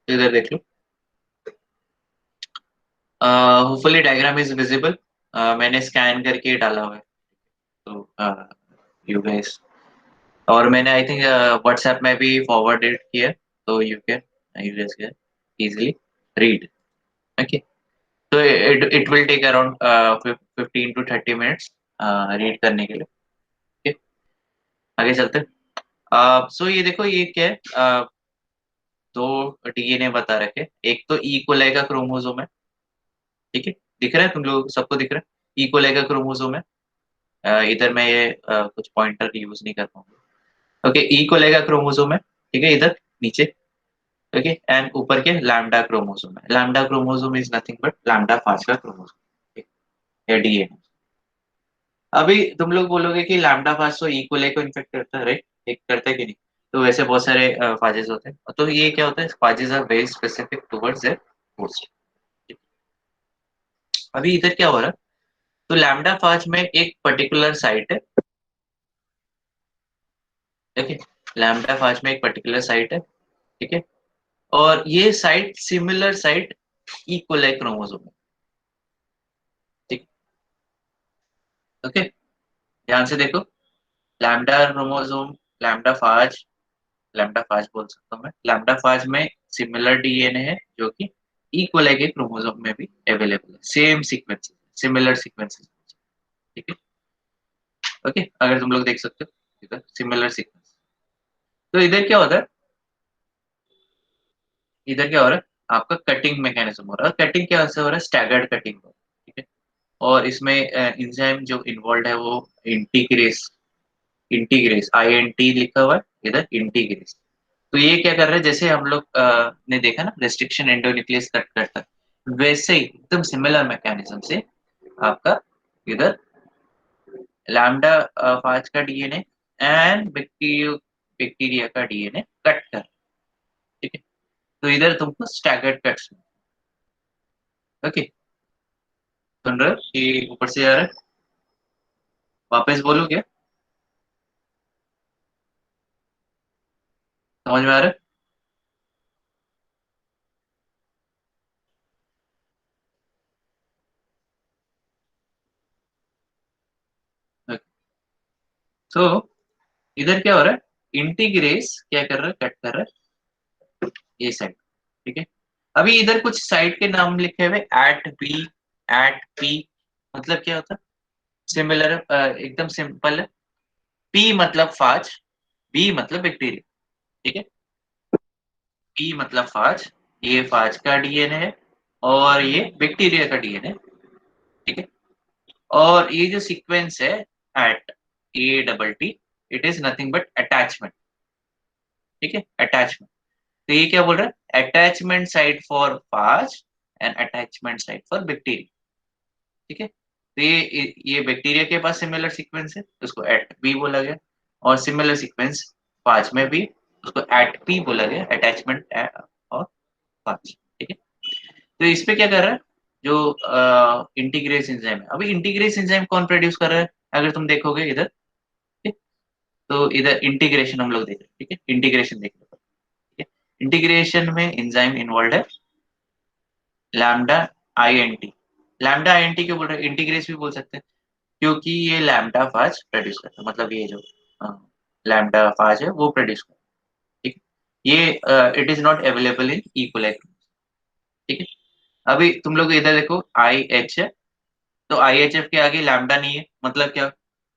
तो इधर देख लो, होपफुली डायग्राम इज विजिबल, मैंने स्कैन करके डाला हुआ है, तो यू गाइस, और मैंने आई थिंक व्हाट्सएप में भी फॉरवर्डेड किया, तो you can you guys can easily read, okay. तो it will take around 15 to 30 minutes read करने के लिए, ठीक है। आगे चलते हैं। सो ये देखो, ये क्या है, दो डीएनए बता रखे, एक तो ई कोलाई का क्रोमोसोम है, ठीक है, दिख रहा है तुम लोग सबको, दिख रहा है ई कोलाई का क्रोमोसोम है। इधर मैं ये कुछ पॉइंटर यूज नहीं कर पाऊंगा, ओके, ई कोलाई का क्रोमोसोम है, ठीक है, इधर नीचे, ओके, एंड ऊपर के लैम्डा क्रोमोसोम है। Lambda chromosome is nothing but lambda 5 का क्रोमोसोम, ठीक है, या डीएनए। अभी तुम लोग बोलोगे कि लैम्डा 5 तो ई कोलाई को इन्फेक्ट करता है, राइट, एक करता है कि नहीं। तो वैसे बहुत सारे फाजेस होते हैं, तो ये क्या होता है, phages are very specific towards their host. अभी इधर क्या हो रहा है, तो लैम्डा 5 में एक पर्टिकुलर साइट है, ठीक है, लैम्डा 5 में एक पर्टिकुलर साइट है, ठीक है, और ये site similar site E coli chromosome है, ठीक, ओके, ध्यान से देखो, लैम्डा क्रोमोसोम, लैम्डा 5 लैम्डा फाज बोल सकता हूँ मैं। लैम्डा फाज में सिमिलर डीएनए है जो कि इक्वल है के क्रोमोसोम में भी अवेलेबल है, सेम सीक्वेंस, सिमिलर सीक्वेंसेस, ठीक है। ओके, अगर तुम लोग देख सकते हो इधर सिमिलर सीक्वेंस, तो इधर क्या होता है, इधर क्या हो रहा है, आपका कटिंग मैकेनिज्म हो रहा है। कटिंग क्या से हो रहा है, स्टैगर्ड कटिंग हो रहा है, ठीक है। और इसमें एंजाइम जो इन्वॉल्व है वो इंटीग्रेस, इंटीग्रेस INT लिखा हुआ है इधर, इंटीग्रेस। तो ये क्या कर रहा है, जैसे हम लोग ने देखा ना रेस्ट्रिक्शन एंडोन्यूक्लियस कट करता है, वैसे ही एकदम सिमिलर मैकेनिज्म से आपका इधर लैम्डा फाज का डीएनए एंड बैक्टीरिया का डीएनए कट कर, ठीक है। तो इधर तुमको स्टैगर्ड कट्स, ओके, सुन रहे हो कि ऊपर से आ रहा है, वापस बोलो क्या, समझ में आ रहा है। तो इधर क्या हो रहा है, इंटीग्रेस क्या कर रहा है, कट कर रहा है ये साइड, ठीक है। अभी इधर कुछ साइड के नाम लिखे हुए, एट बी, एट पी, मतलब क्या होता है, सिमिलर, एकदम सिंपल है। पी मतलब फाज, बी मतलब बैक्टीरिया, ठीक है। पी मतलब फाज, ये फाज का डीएनए है और ये बैक्टीरिया का डीएनए, ठीक है। और ये जो सीक्वेंस है at ATT, it is nothing but attachment, ठीक है, अटैचमेंट। तो ये क्या बोल रहा है, attachment site for phage and attachment site for bacteria, ठीक है। तो ये बैक्टीरिया के पास सिमिलर सीक्वेंस है, उसको एट बी बोला गया, और सिमिलर सीक्वेंस फाज में भी, उसको एट पी बोला गया, अटैचमेंट और फाज, ठीक है। तो इस पे क्या कर रहा है, जो इंटीग्रेस एंजाइम है, अभी इंटीग्रेस एंजाइम कौन प्रोड्यूस कर रहा है, अगर तुम देखोगे इधर, ठीक? तो इधर इंटीग्रेशन हम लोग देख रहे हैं, ठीक है, इंटीग्रेशन देख रहे हैं, ठीक है। इंटीग्रेशन में एंजाइम इन्वॉल्व है लैम्डा INT। लैम्डा INT क्यों बोल रहे हैं, इंटीग्रेस भी बोल सकते हैं, क्योंकि ये लैम्डा फाज प्रोड्यूस करता है, मतलब ये जो लैम्डा फाज है वो प्रोड्यूस करता है, ठीक है। ये it is not available in E coli, ठीक है। अभी तुम लोग इधर देखो IH है, तो IHF के आगे लैम्डा नहीं है, मतलब क्या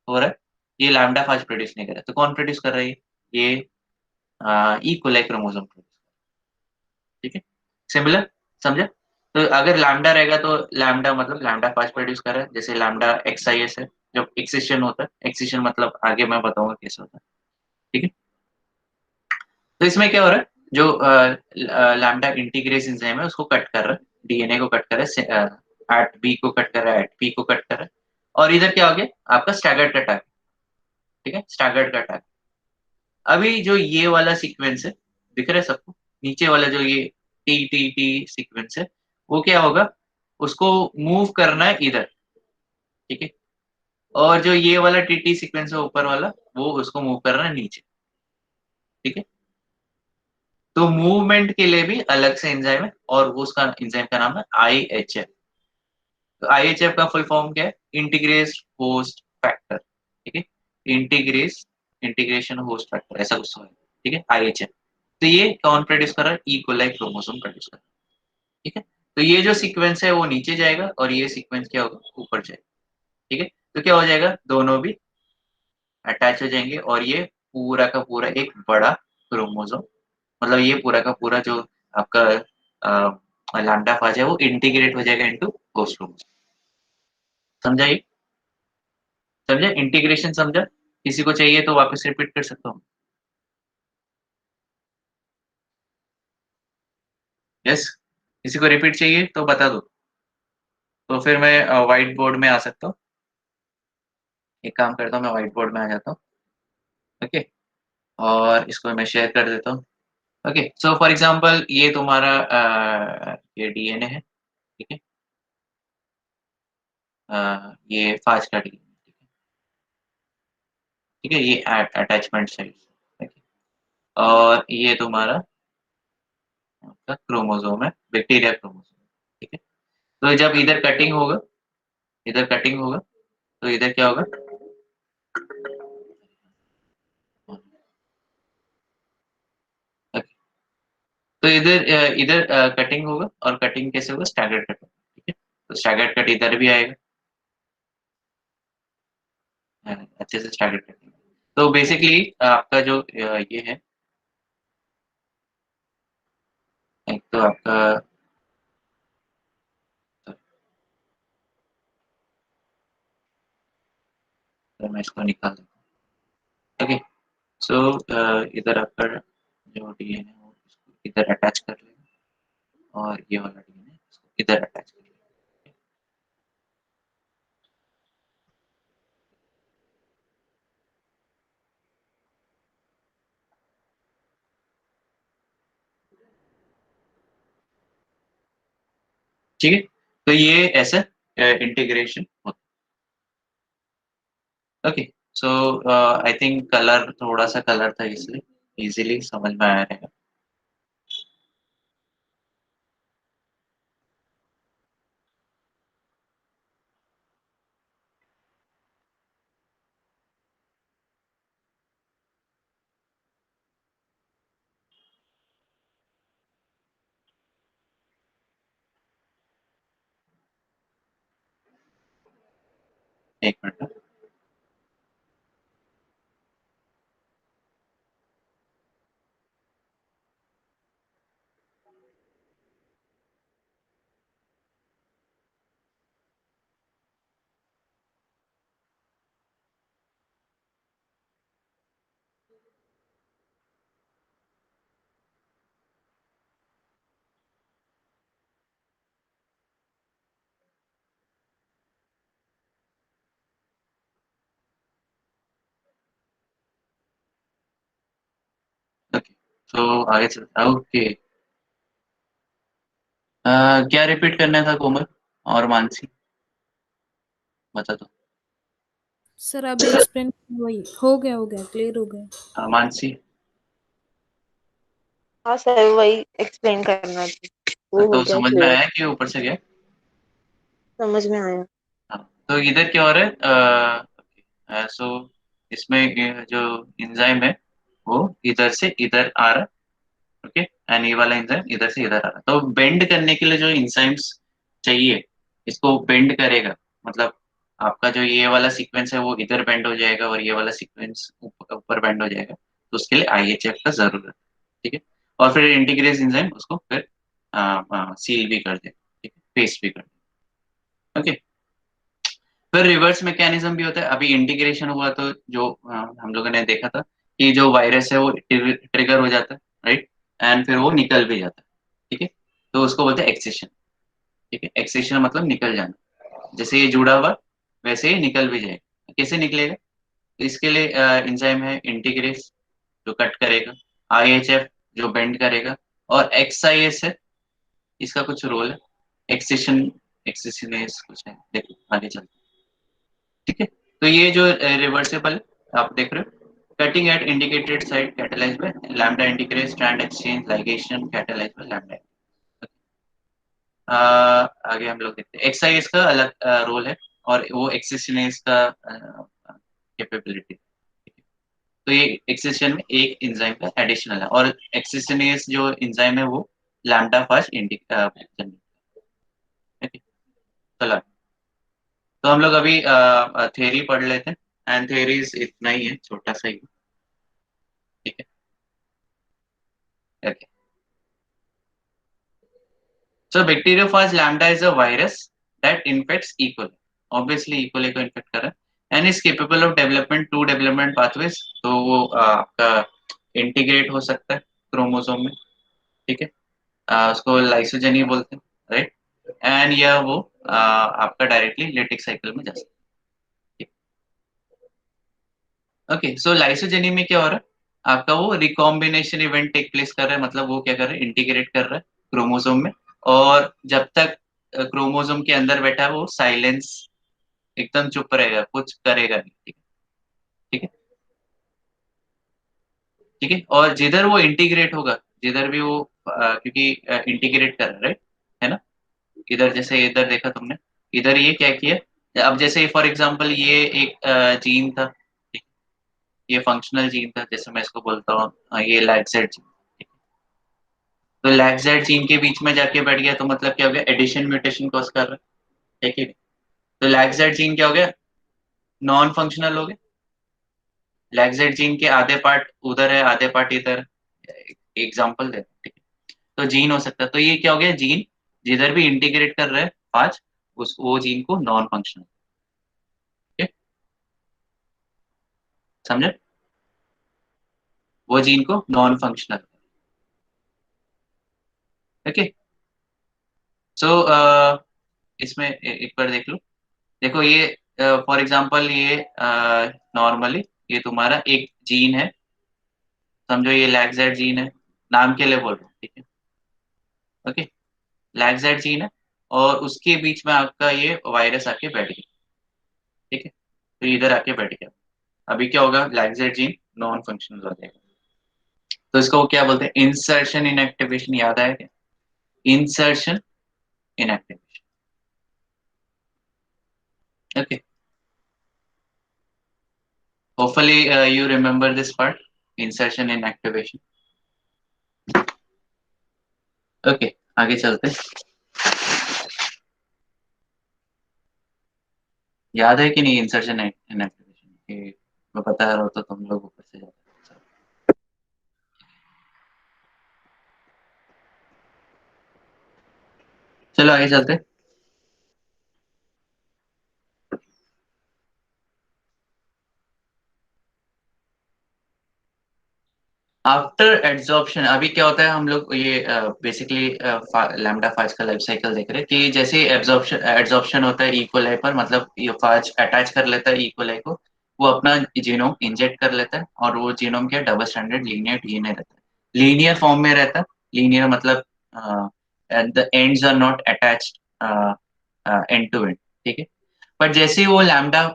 हो रहा है, ये लैम्डा फाज प्रोड्यूस नहीं कर रहा है, तो कौन प्रोड्यूस कर रहा है, ये इक्वलाई क्रोमोसोम प्रोड्यूस, ठीक है। सिमिलर, समझा। तो अगर लैम्डा रहेगा तो लैम्डा मतलब लैम्डा फाज प्रोड्यूस कर रहा है, जैसे लैम्डा XIS है, जब एक्सिशन होता है, एक्सिशन मतलब आगे मैं बताऊंगा कैसे होता है, ठीक है। तो इसमें क्या हो रहा है, जो लैम्डा इंटीग्रेस एंजाइम है उसको कट कर रहा है, डीएनए को कट कर रहा है, एट बी को कट कर रहा है, एट पी को कट कर रहा है, और इधर क्या हो गया, आपका स्टैगर्ड कट आ गया, ठीक है, स्टैगर्ड कट आ गया। अभी जो ये वाला सीक्वेंस है, दिख रहा है सबको, नीचे वाला जो ये T सीक्वेंस है, वो क्या होगा, उसको मूव करना है इधर, ठीक है। और जो ये वाला TT सीक्वेंस है ऊपर वाला, वो उसको मूव करना है नीचे, ठीक है। तो मूवमेंट के लिए भी अलग से एंजाइम है, और वो उसका एंजाइम का नाम है IHF। तो IHF का फुल फॉर्म क्या है, इंटीग्रेस होस्ट फैक्टर, ठीक है, इंटीग्रेस, इंटीग्रेशन होस्ट फैक्टर, ऐसा कुछ है, ठीक है, IHF। तो ये कौन प्रोड्यूस कर रहा है, इकोलाई क्रोमोसोम प्रोड्यूस कर रहा है, ठीक है। तो ये जो सीक्वेंस है वो नीचे जाएगा और ये सीक्वेंस क्या होगा, ऊपर जाएगा, ठीक है। तो क्या हो जाएगा, दोनों भी अटैच हो जाएंगे और ये पूरा का पूरा एक बड़ा क्रोमोसोम, मतलब ये पूरा का पूरा जो आपका लैम्डा फाज है वो इंटीग्रेट हो जाएगा इनटू होस्ट क्रोमोसोम। समझा ये, समझा इंटीग्रेशन, समझा। किसी को चाहिए तो वापस रिपीट कर सकता हूँ, यस। किसी को रिपीट चाहिए तो बता दो, तो फिर मैं व्हाइट बोर्ड में आ सकता हूँ। एक काम करता हूँ, मैं व्हाइट बोर्ड में आ जाता हूँ, ओके, और इसको मैं शेयर कर देता हूँ। ओके, सो फॉर एग्जांपल ये तुम्हारा ये डीएनए है, ठीक है, ये फाज का डीएनए, ठीक है, ये अटैचमेंट साइट, ठीक है। और ये तुम्हारा आपका क्रोमोसोम है, बैक्टीरिया क्रोमोसोम, ठीक है। तो जब इधर कटिंग होगा, इधर कटिंग होगा, तो इधर क्या होगा, तो इधर कटिंग होगा, और कटिंग कैसे होगा, स्टैगर्ड कट, ठीक है। तो स्टैगर्ड कट इधर भी आएगा, अच्छे से स्टैगर्ड कटिंग। तो बेसिकली आपका जो ये है, एक तो आपका, तो मैं इसको निकाल दूँ, ओके। सो इधर आपका जो डीएन है वो इसको इधर अटैच कर लेगा, और ये वाला डीएन है इसको इधर अटैच कर लेगा। ठीक है, तो ये ऐसा इंटीग्रेशन होता है, okay. So I think colour, थोड़ा सा कलर था, इसलिए इजीली समझ में आया रहेगा। एक मिनट, ओके। तो आगे चलता, ओके। क्या रिपीट करना था कोमल और मानसी, बता दो। सर अभी एक्सप्लेन वही हो गया क्लियर हो गया। मानसी, हाँ सर, वही एक्सप्लेन करना था, वो हो तो गया समझ में क्लियर, आया कि ऊपर से गया? समझ में आया। हाँ, तो इधर क्या हो रहा है, सो इसमें ये जो इंजाइम है वो इधर से इधर आ रहा है, ओके। एंड ये वाला एंजाइम इधर से इधर आ रहा है, तो बेंड करने के लिए जो एंजाइम्स चाहिए, इसको बेंड करेगा, मतलब आपका जो ये वाला सीक्वेंस है वो इधर बेंड हो जाएगा, और ये वाला सीक्वेंस ऊपर बेंड हो जाएगा, तो उसके लिए आईएचएफ का जरूरत है, ठीक है। और फिर इंटीग्रेस एंजाइम उसको फिर सील भी कर दे, ठीक है, पेस्ट भी कर दे, ओके। फिर रिवर्स मैकेनिज्म भी होता है। अभी इंटीग्रेशन हुआ तो जो हम लोगों ने देखा था कि जो वायरस है वो ट्रिगर हो जाता है, राइट, एंड फिर वो निकल भी जाता है, ठीक है। तो उसको बोलते हैं एक्सेशन, ठीक है। एक्सेशन मतलब निकल जाना, जैसे ये जुड़ा हुआ वैसे ही निकल भी जाएगा। कैसे निकलेगा? तो इसके लिए एंजाइम है इंटीग्रेस, जो कट करेगा, आईएचएफ जो बेंड करेगा, और एक्सआईएस है, इसका कुछ रोल है, एक्सेशन, एक्सेशनेस कुछ है, देखो आगे चलते हैं, ठीक है। तो ये जो रिवर्सिबल आप देख रहे हो, cutting at indicated site catalyse by lambda integrase strand exchange ligation catalyse by lambda. आगे हम लोग देखते हैं एक्सआईएस का अलग रोल है, और वो एक्सेशनेस का कैपेबिलिटी, तो ये एक्सेशन में एक एंजाइम का एडिशनल है, और एक्सेशनेस जो एंजाइम है वो लैम्डा फास्ट इंडिकेशन, चलो। तो हम लोग अभी थ्योरी पढ़ लेते हैं, एंड थ्योरीज इतना ही है, छोटा सा ही, ठीक है, okay. So bacteriophage lambda is a virus that infects E. coli. Obviously E. coli को इन्फेक्ट कर रहा है, and is capable of development two development pathways. तो वो आपका इंटीग्रेट हो सकता है क्रोमोसोम में, ठीक है। उसको लाइसोजेनी बोलते हैं, राइट। एंड यह वो आपका डायरेक्टली लेटिक साइकिल में जा सकता है, ओके। सो लाइसोजेनी में क्या हो रहा है, आपका वो रिकॉम्बिनेशन इवेंट टेक प्लेस कर रहा है, मतलब वो क्या कर रहा है, इंटीग्रेट कर रहा है क्रोमोसोम में, और जब तक क्रोमोसोम के अंदर बैठा है वो साइलेंस, एकदम चुप रहेगा, कुछ करेगा नहीं, ठीक है, ठीक है, ठीक है। और जिधर वो इंटीग्रेट होगा, जिधर भी वो क्योंकि इंटीग्रेट कर रहा है, राइट, है ना। इधर जैसे इधर देखा तुमने, इधर ये क्या किया, अब जैसे फॉर एग्जांपल ये एक जीन था, ठीक? ये फंक्शनल जीन था, जैसे मैं इसको बोलता हूँ ये लैक्सेट जीन, तो लैक्जेड जीन के बीच में जाके बैठ गया तो मतलब क्या हो गया, एडिशन म्यूटेशन कॉज कर रहा है, ठीक है। तो लैक्जेड जीन क्या हो गया, नॉन फंक्शनल हो गया। लैक्जेड जीन के आधे पार्ट उधर है, आधे पार्ट इधर, एग्जांपल दे, ठीक है। तो जीन हो सकता है, तो ये क्या हो गया, जीन जिधर भी इंटीग्रेट कर रहे हैं 5, उस वो जीन को नॉन फंक्शनल, ठीक है, समझे, वो जीन को नॉन फंक्शनल, ओके। सो इसमें एक बार देख लो, देखो ये फॉर एग्जांपल ये नॉर्मली ये तुम्हारा एक जीन है, समझो ये लैक्जेड जीन है, नाम के लिए बोल रहा हूँ, ठीक है, ओके। लैक्जेड जीन है और उसके बीच में आपका ये वायरस आके बैठ गया, ठीक है, तो इधर आके बैठ गया, अभी क्या होगा, लैक्जेड जीन नॉन फंक्शनल हो जाएगा। तो इसको क्या बोलते हैं, इंसर्शन इनएक्टिवेशन, याद आया क्या, insertion inactivation, okay. Hopefully you remember this part, insertion inactivation, okay. आगे चलते, याद है कि नहीं इंसर्शन इनएक्टिवेशन, मैं बता रहा हूँ तो तुम लोग ऊपर से जाते हो। चलो आगे चलते, आफ्टर एड्सॉर्प्शन अभी क्या होता है, हम लोग ये बेसिकली लैम्डा फाज का लाइफ साइकिल देख रहे हैं कि जैसे एब्जॉर्प्शन एड्सॉर्प्शन होता है इकोलाई पर, मतलब ये फाज अटैच कर लेता है इकोलाई को, वो अपना जीनोम इंजेक्ट कर लेता है और वो जीनोम क्या डबल स्टैंडर्ड लीनियर डीएनए रहता है, लीनियर फॉर्म में रहता है, लीनियर मतलब the ends are not attached end to end, ठीक है। पर जैसे ही वो लैम्डा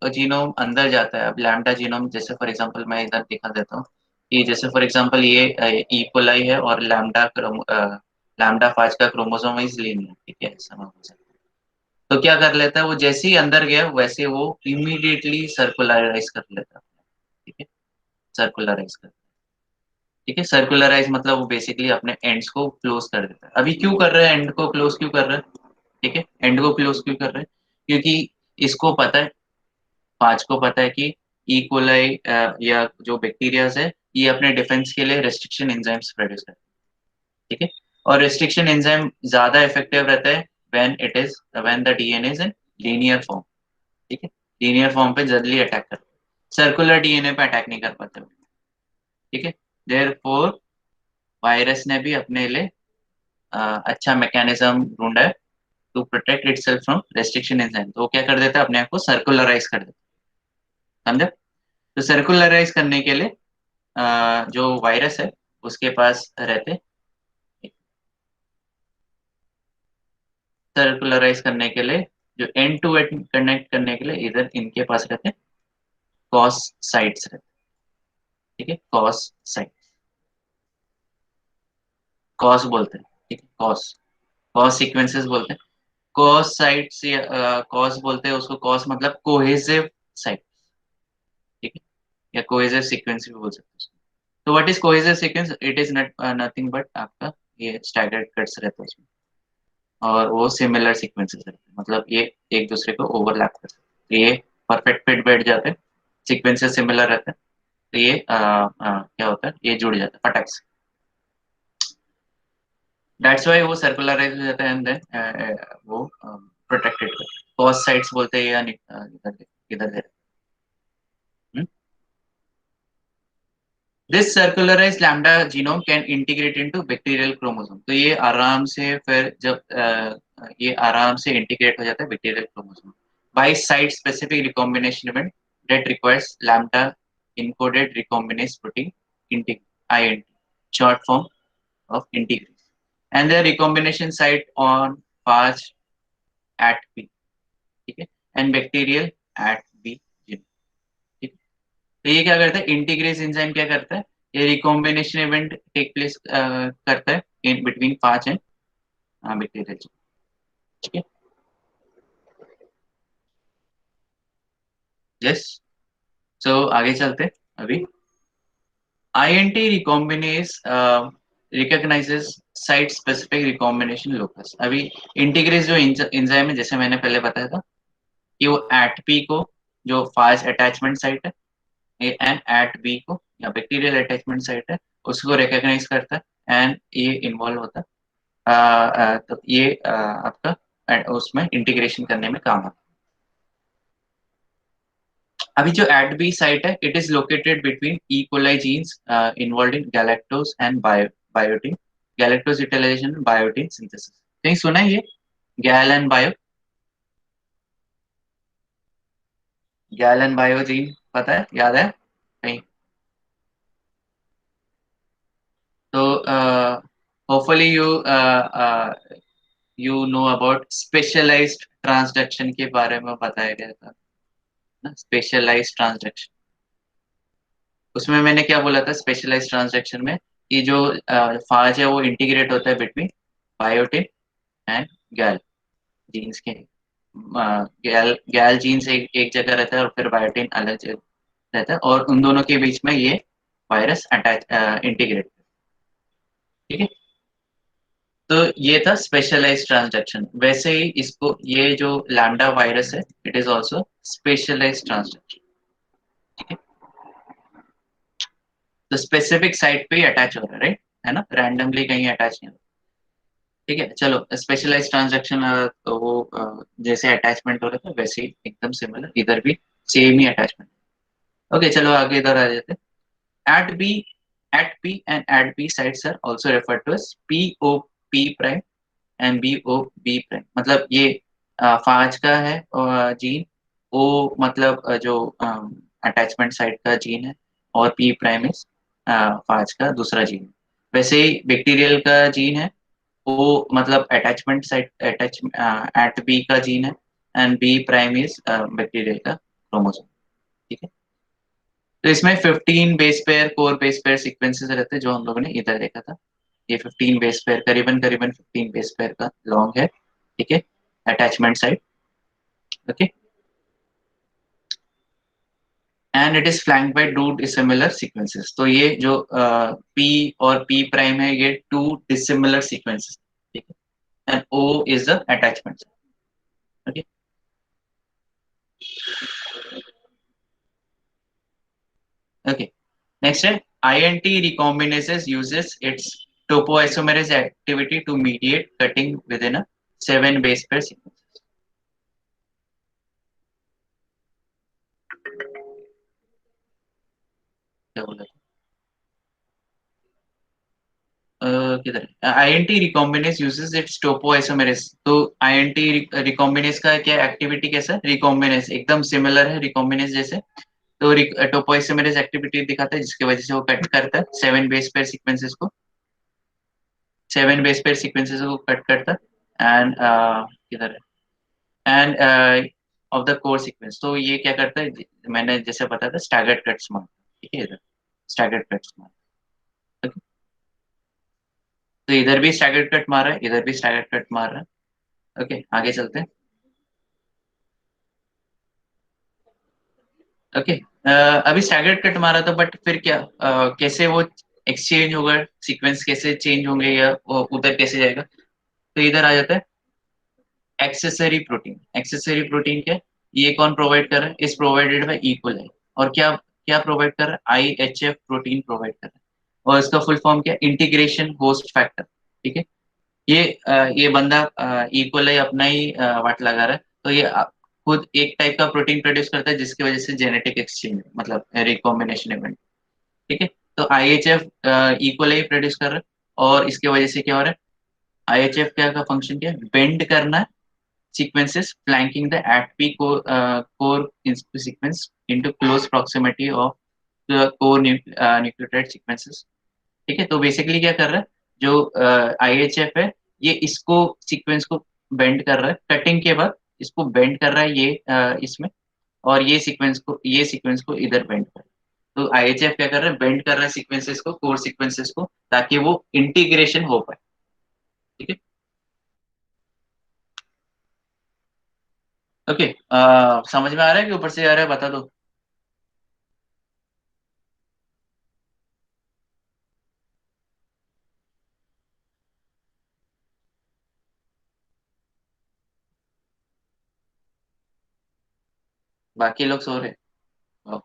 जीनोम अंदर जाता है, अब लैम्डा जीनोम जैसे फॉर एग्जांपल मैं इधर दिखा देता हूँ कि जैसे फॉर एग्जांपल ये ई कोलाई है और लैम्डा फाज का क्रोमोसोम इज लीनियर, ठीक है, ऐसा मैं बोल सकता हूँ। तो क्या कर लेता है वो, जैसे ही अंदर गया वैसे वो इमीडिएटली सर्कुलराइज कर लेता है, ठीक है, सर्कुलराइज कर, ठीक है, सर्कुलराइज मतलब वो बेसिकली अपने एंड्स को क्लोज कर देता है। अभी क्यों कर रहे हैं, एंड को क्लोज क्यों कर रहे हैं, ठीक है, एंड को क्लोज क्यों कर रहे हैं, क्योंकि इसको पता है, पांच को पता है कि ई कोलाई या जो बैक्टीरियाज है ये अपने डिफेंस के लिए रेस्ट्रिक्शन एंजाइम्स प्रोड्यूस करते हैं, ठीक है, और रेस्ट्रिक्शन एंजाइम ज्यादा इफेक्टिव रहता है when the DNA is in linear form, ठीक है, लीनियर फॉर्म पे जल्दी अटैक करते हैं, सर्कुलर डीएनए पे अटैक नहीं कर पाते, ठीक है। देयरफॉर वायरस ने भी अपने लिए अच्छा मैकेनिज्म ढूंढा है to protect itself from restriction enzyme, तो वो क्या कर देता है, अपने आप को सर्कुलराइज कर देता है, समझा। तो सर्कुलराइज करने के लिए जो वायरस है उसके पास रहते, सर्कुलराइज करने के लिए जो एंड टू एंड कनेक्ट करने के लिए इधर इनके पास रहते कॉस साइट्स रहते, ठीक है, कॉस साइट, कॉस बोलते हैं, ठीक है, कॉस, कॉस सीक्वेंसेस बोलते हैं, कॉस साइट्स या कॉस बोलते हैं उसको, कॉस मतलब कोहेसिव साइट, ठीक है, या कोहेसिव सीक्वेंस भी बोल सकते हैं उसको। तो what is cohesive sequence, it is nothing but आपका ये स्टैगर्ड कट्स रहते हैं उसमें, और वो सिमिलर सीक्वेंसेस रहते हैं, मतलब ये एक दूसरे को ओवरलैप करते हैं, तो ये परफेक्ट फिट बैठ जाते हैं, सीक्वेंसेस सिमिलर रहते हैं, तो ये क्या होता है, ये जुड़ जाता है फटक से, दैट्स वाई वो सर्कुलराइज हो जाता है एंड देन वो प्रोटेक्टेड कॉस साइट्स बोलते हैं, या इधर इधर this circularise lambda genome can integrate into bacterial chromosome, तो ये आराम से फिर जब ये आराम से इंटीग्रेट हो जाता है bacterial chromosome by site specific recombination event that requires lambda encoded recombinase protein INT, short form of integrase, and their recombination site on phage at B, ठीक है, and bacterial at B gene, ठीक है। तो ये क्या करता है, इंटीग्रेस enzyme क्या करता है, ये रिकॉम्बिनेशन इवेंट टेक प्लेस करता है इन बिटवीन फाज एंड बैक्टीरियल, ठीक है, यस। सो आगे चलते हैं अभी, INT recombinase recognizes site specific recombination locus. अभी इंटीग्रेस जो एंजाइम है, जैसे मैंने पहले बताया था कि वो एट पी को, जो फास्ट अटैचमेंट साइट है, एंड एट बी को या बैक्टीरियल अटैचमेंट साइट है, उसको रिकॉग्नाइज करता है एंड ये इन्वॉल्व होता है। तो ये आपका उसमें इंटीग्रेशन करने में काम आता है। अभी जो एट बी साइट है, it is located between E coli genes involve in galactose and biotin, galactose utilisation, biotin synthesis. कहीं सुना है ये gal and bio? Gal and bio gene पता है, याद है कहीं? तो hopefully you know about specialised transduction के बारे में बताया गया था ना, स्पेशलाइज्ड ट्रांसडक्शन। उसमें मैंने क्या बोला था स्पेशलाइज्ड ट्रांसडक्शन में, कि जो फाज है वो इंटीग्रेट होता है बिटवीन बायोटिन एंड गैल जीन्स के। गैल गैल जीन्स एक जगह रहता है और फिर बायोटिन अलग जगह रहता है, और उन दोनों के बीच में ये वायरस अटैच इंटीग्रेट। ठीक है, तो ये था स्पेशलाइज्ड ट्रांसडक्शन। वैसे ही इसको, ये जो लैम्डा वायरस है, it is also specialised transduction. ठीक है, तो स्पेसिफिक साइट पे ही अटैच हो रहा है, राइट, है ना, रैंडमली कहीं अटैच नहीं हो रहा। ठीक है, चलो स्पेशलाइज्ड ट्रांसडक्शन, तो वो जैसे अटैचमेंट हो रहा था वैसे ही एकदम सिमिलर इधर भी सेम ही अटैचमेंट। ओके, चलो आगे इधर आ जाते हैं। At P and at B sites are also referred to as POP prime and BOB prime। मतलब ये फाज का है जीन, ओ मतलब जो अटैचमेंट साइट का जीन है, और पी प्राइम इज फाज का दूसरा जीन। वैसे ही बैक्टीरियल का जीन है, ओ मतलब attachment site attach att B का जीन है, and B prime is bacterial का क्रोमोसोम। ठीक है, तो इसमें 15 base pair core base pair sequences रहते हैं, जो हम लोगों ने इधर देखा था। ये 15 बेस पेयर, करीबन करीबन 15 बेस पेयर का लॉन्ग है। ठीक है, attachment site. Okay, and it is flanked by two dissimilar sequences. तो ये जो पी और पी प्राइम है, ये टू डिसिमिलर सीक्वेंसेस। ठीक है, and O is the attachment. Okay, okay, next है INT recombinases uses its topoisomerase activity to mediate cutting within a 7 base pair sequence। क्या बोला था? किधर INT recombinase uses its topoisomerase। तो INT recombinase का क्या एक्टिविटी, कैसा recombinase एकदम सिमिलर है recombinase जैसे। तो टोपोइसोमेरेज एक्टिविटी दिखाता है, जिसकी वजह से वो कट करता है 7 बेस पेयर सीक्वेंसेस को, 7 बेस पेयर सीक्वेंसेस को कट करता है। एंड किधर है, end of the core sequence. तो ये क्या करता है, मैंने जैसे बताया था स्टैगर्ड कट्स मारता है। ठीक है, इधर स्टैगर्ड कट्स मारता है। Okay? तो इधर भी स्टैगर्ड कट मार रहा है, इधर भी स्टैगर्ड कट मार रहा है। ओके, आगे चलते हैं। ओके, अभी स्टैगर्ड कट मारा था, बट फिर क्या कैसे वो एक्सचेंज होगा, सीक्वेंस कैसे चेंज होंगे, या वो उधर कैसे जाएगा? तो इधर आ जाता है एक्सेसरी प्रोटीन। एक्सेसरी प्रोटीन क्या है? ये कौन प्रोवाइड कर रहा है? Is provided by E coli. और क्या क्या प्रोवाइड कर रहा है? IHF प्रोटीन प्रोवाइड कर रहा है। और इसका फुल फॉर्म क्या? Integration host factor. ठीक है, ये बंदा इक्वलाई अपना ही वाट लगा रहा है, तो ये खुद एक टाइप का प्रोटीन प्रोड्यूस करता है, जिसकी वजह से जेनेटिक एक्सचेंज, मतलब रिकॉम्बिनेशन इवेंट। ठीक है, तो IHF इक्वलाई प्रोड्यूस कर रहा है, और इसके वजह से क्या हो रहा है? IHF क्या का फंक्शन क्या है? बेंड करना है sequences flanking the ATP core sequence into close proximity of the core nucleotide sequences। ठीक है, तो बेसिकली क्या कर रहा है, जो IHF है, ये इसको सीक्वेंस को बेंड कर रहा है, कटिंग के बाद इसको बेंड कर रहा है ये इसमें, और ये सीक्वेंस को इधर बेंड कर रहा है। तो IHF क्या कर रहा है? बेंड कर रहा है सीक्वेंसेस को, कोर सीक्वेंसेस को, ताकि वो इंटीग्रेशन हो पाए। ठीक है, ओके, समझ में आ रहा है कि ऊपर से आ रहा है, बता दो। बाकी लोग सो रहे? ओ,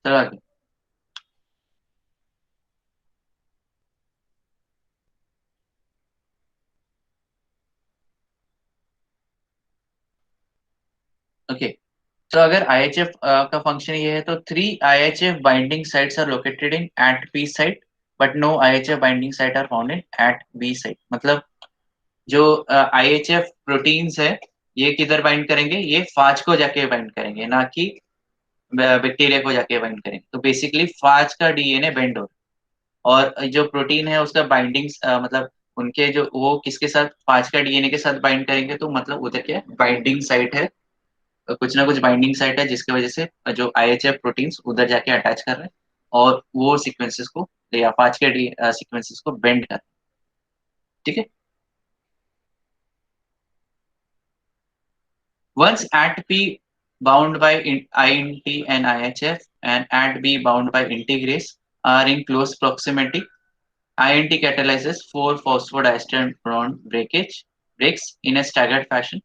चलो आगे। ओके, तो अगर IHF का फंक्शन ये है तो 3 IHF binding sites are located in att P site but no IHF binding site are found in att B site. मतलब जो IHF प्रोटीन्स है ये किधर बाइंड करेंगे, ये फाज को जाके बाइंड करेंगे, ना कि बैक्टीरिया को जाके बाइंड करेंगे। तो बेसिकली फाज का डीएनए बेंड हो, और जो प्रोटीन है उसका बाइंडिंग मतलब उनके जो वो किसके साथ, फाज का डीएनए के साथ बाइंड करेंगे, तो मतलब उधर क्या बाइंडिंग साइट है, कुछ ना कुछ बाइंडिंग साइट है जिसकी वजह से जो IHF प्रोटीन्स उधर जाके अटैच कर रहे हैं और वो सीक्वेंसेस को या फाज के सीक्वेंसेस को बेंड कर रहे हैं। ठीक है। Once at P bound by INT and IHF and at B bound by integrase are in close proximity, INT catalyzes 4-phosphodiester bond breaks in a staggered fashion.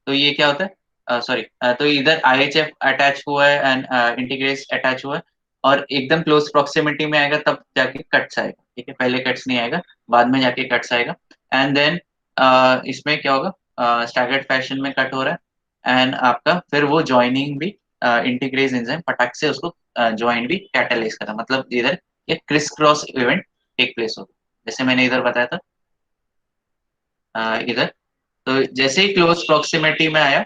तो ये क्या होता है, सॉरी, तो इधर IHF अटैच हुआ है एंड इंटीग्रेस अटैच हुआ है और एकदम क्लोज प्रॉक्सिमिटी में आएगा तब जाके कट्स आएगा। ठीक है, पहले कट्स नहीं आएगा, बाद में जाके कट्स आएगा। एंड देन इसमें क्या होगा, स्टैगर्ड फैशन में कट हो रहा है एंड आपका फिर वो ज्वाइनिंग भी इंटीग्रेज एंजाइम फटाक से उसको ज्वाइन भी कैटालाइज करा, मतलब इधर ये criss cross event take place होगा, जैसे मैंने इधर बताया था। इधर तो जैसे ही क्लोज प्रॉक्सिमिटी में आया,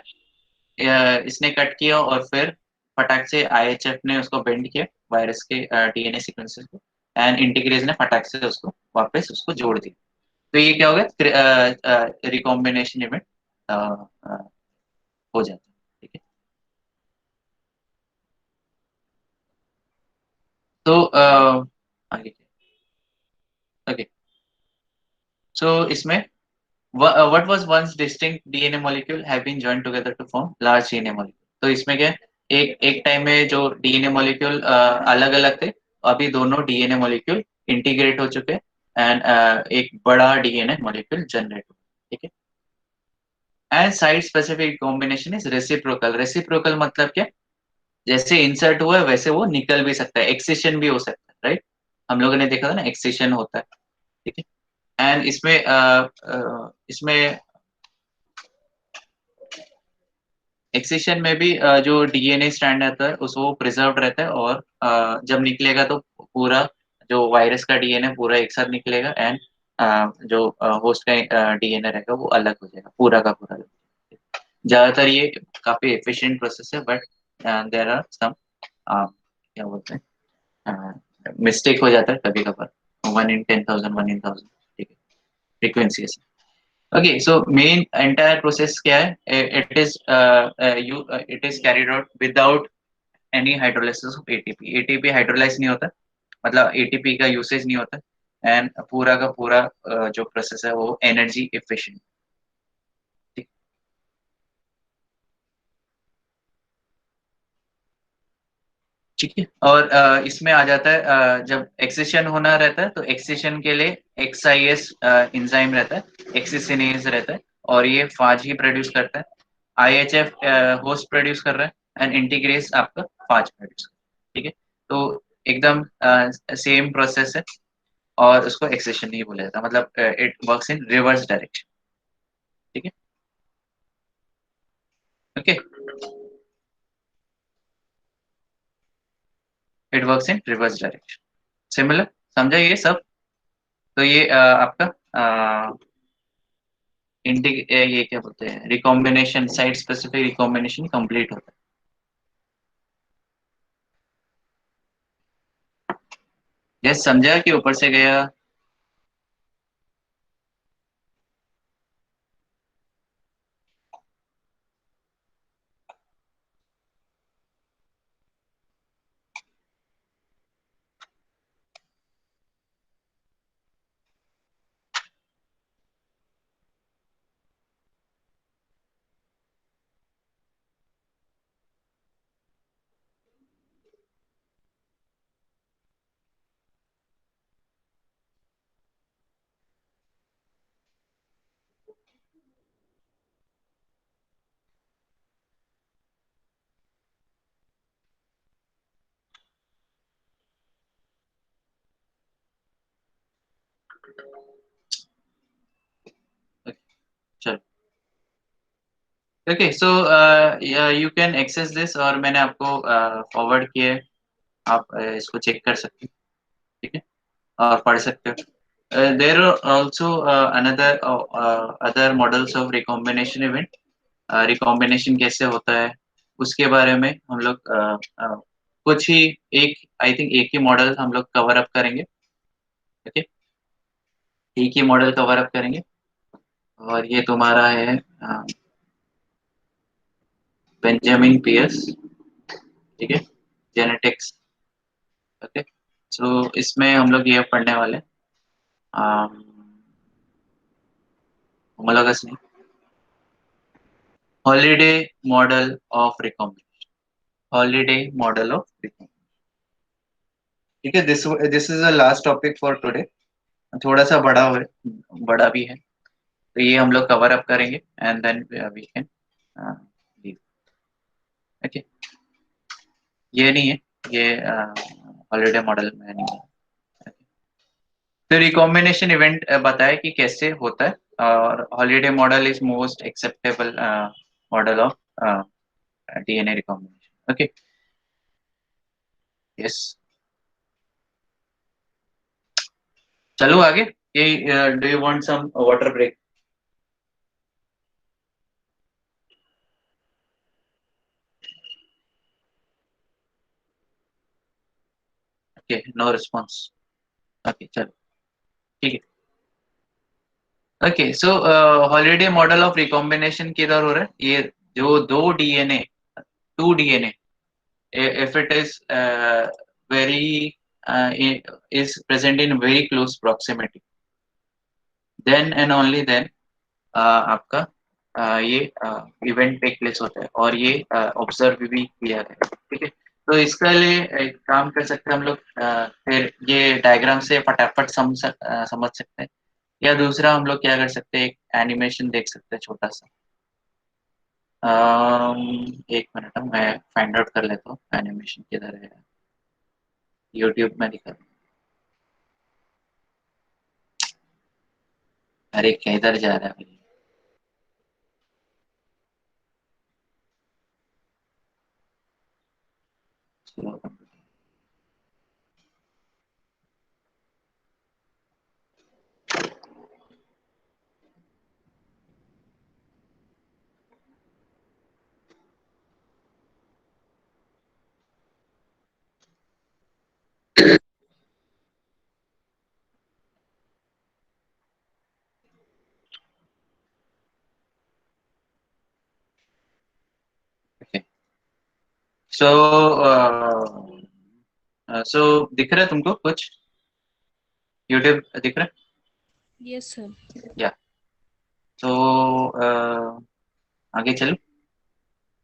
इसने कट किया और फिर फटाक से IHF ने उसको बेंड किया वायरस के DNA सीक्वेंसेस को, एंड इंटीग्रेज ने फटाक से उसको वापस उसको जोड़ दिया। तो ये क्या हो गया, रिकॉम्बिनेशन इवेंट हो जाता है। ठीक है, तो आगे, ओके, सो इसमें what was once distinct DNA molecule have been joined together to form large DNA molecule। तो इसमें क्या है, एक एक टाइम में जो DNA molecule अलग अलग थे, अभी दोनों DNA molecule इंटीग्रेट हो चुके हैं एंड एक बड़ा DNA molecule जनरेट हो। ठीक है, and site specific combination is reciprocal. Reciprocal मतलब क्या, जैसे इंसर्ट हुआ है वैसे वो निकल भी सकता है, एक्सेशन भी हो सकता है, राइट। हम लोगों ने देखा था ना, एक्सेशन होता है। ठीक है, एंड इसमें एक्सेशन में भी जो DNA स्ट्रैंड रहता है उस वो प्रिजर्व रहता है, और जब निकलेगा तो पूरा जो वायरस का DNA पूरा एक साथ निकलेगा एंड जो होस्ट का DNA रहेगा वो अलग हो जाएगा, पूरा का पूरा। ज्यादातर ये काफी एफिशिएंट प्रोसेस है, बट देयर आर सम क्या बोलते हैं, मिस्टेक हो जाता है कभी कभार, 1 in 10,000, 1 in 1,000। ठीक है, frequency. Okay, so main entire process क्या है? It is carried out without any hydrolysis of ATP। ATP hydrolyse नहीं होता, मतलब ATP का यूसेज नहीं होता, एंड पूरा का पूरा जो प्रोसेस है वो एनर्जी एफिशिएंट। ठीक है, और इसमें आ जाता है जब एक्सेशन होना रहता है तो एक्सेशन के लिए XIS एंजाइम रहता है, एक्सिसिनेज रहता है, और ये फाज ही प्रोड्यूस करता है। IHF होस्ट प्रोड्यूस कर रहा है एंड इंटीग्रेस आपका फाज प्रोड्यूस। ठीक है, तो एकदम सेम प्रोसेस है, और उसको एक्सेशन नहीं बोला जाता, मतलब it works in reverse direction. ठीक है, okay, it works in reverse direction. Similar, समझा ये सब? तो ये आपका ये क्या बोलते हैं, recombination, site specific recombination complete होता है। यस, समझा कि ऊपर से गया? चलो, okay. So you can access this, और मैंने आपको फॉरवर्ड किया है, आप इसको चेक कर सकते हैं, ठीक है, और पढ़ सकते हो। There are also another other models of recombination event. Recombination कैसे होता है उसके बारे में हम लोग कुछ ही, एक आई थिंक एक ही मॉडल हम लोग कवर अप करेंगे, ओके, एक ही मॉडल कवर अप करेंगे। और ये तुम्हारा है बेंजामिन पियर्स, ठीक है, जेनेटिक्स, ओके। सो इसमें हम लोग ये पढ़ने वाले होमोलॉगस नहीं, Holliday model of recombination, Holliday model of recombination, ठीक है। This is the last topic for today. थोड़ा सा बड़ा भी है, तो ये हम लोग कवर अप करेंगे and then we can leave, okay. ये नहीं है, ये हॉलीडे मॉडल में नहीं है। तो रिकॉम्बिनेशन इवेंट बताए कि कैसे होता है, और Holliday model is most acceptable model of DNA recombination, okay. Yes, चलो आगे। ये do you want some water break? Okay, no response, okay, चलो, ठीक है। Okay, so Holliday model of recombination किधर हो रहा है? ये जो दो DNA, two DNA, if it is very is present in very close proximity, then and only then आपका ये इवेंट टेक प्लेस होता है, और ये ऑब्जर्व भी किया है, ठीक है। तो इसके लिए एक काम कर सकते हैं हम लोग, फिर ये डायग्राम से फटाफट समझ सकते हैं, या दूसरा हम लोग क्या कर सकते हैं, एक एनिमेशन देख सकते हैं छोटा सा। एक मिनट, मैं फाइंड आउट कर लेता हूँ एनिमेशन किधर है, यूट्यूब में दिखा। अरे किधर जा रहा है भाई? Slow computer. Okay. So so दिख रहा है तुमको कुछ? यूट्यूब दिख रहा यस सर। है? या तो आगे चलो,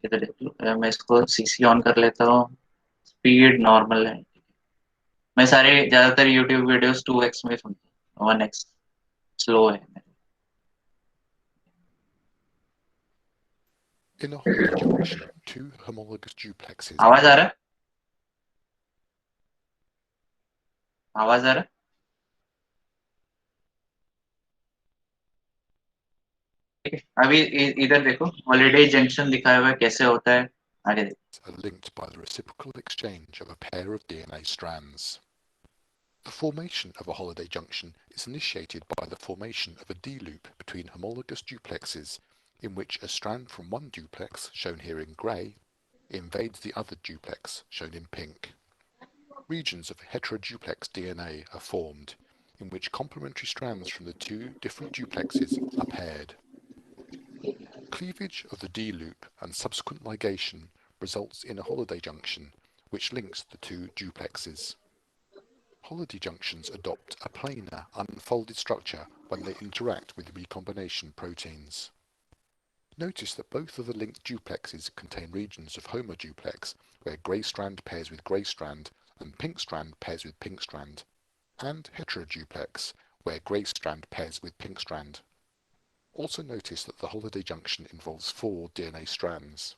इधर देख लो। मैं इसको सीसी ऑन कर लेता हूँ, स्पीड नॉर्मल है। मैं सारे ज्यादातर यूट्यूब वीडियोस 2x में सुनता हूँ, 1x स्लो है। In a holiday junction, two homologous duplexes. आवाज आ रहा है? आवाज आ रहा है? ठीक है, अभी इधर देखो, हॉलीडे जंक्शन दिखाया हुआ है, कैसे होता है, आगे देखो। Are linked by the reciprocal exchange of a pair of DNA strands. The formation of a holiday junction is initiated by the formation of a D-loop between homologous duplexes, in which a strand from one duplex, shown here in grey, invades the other duplex, shown in pink. Regions of heteroduplex DNA are formed, in which complementary strands from the two different duplexes are paired. Cleavage of the D-loop and subsequent ligation results in a holiday junction, which links the two duplexes. Holiday junctions adopt a planar, unfolded structure when they interact with recombination proteins. Notice that both of the linked duplexes contain regions of homoduplex, where grey strand pairs with grey strand and pink strand pairs with pink strand, and heteroduplex, where grey strand pairs with pink strand. Also notice that the holiday junction involves 4 DNA strands.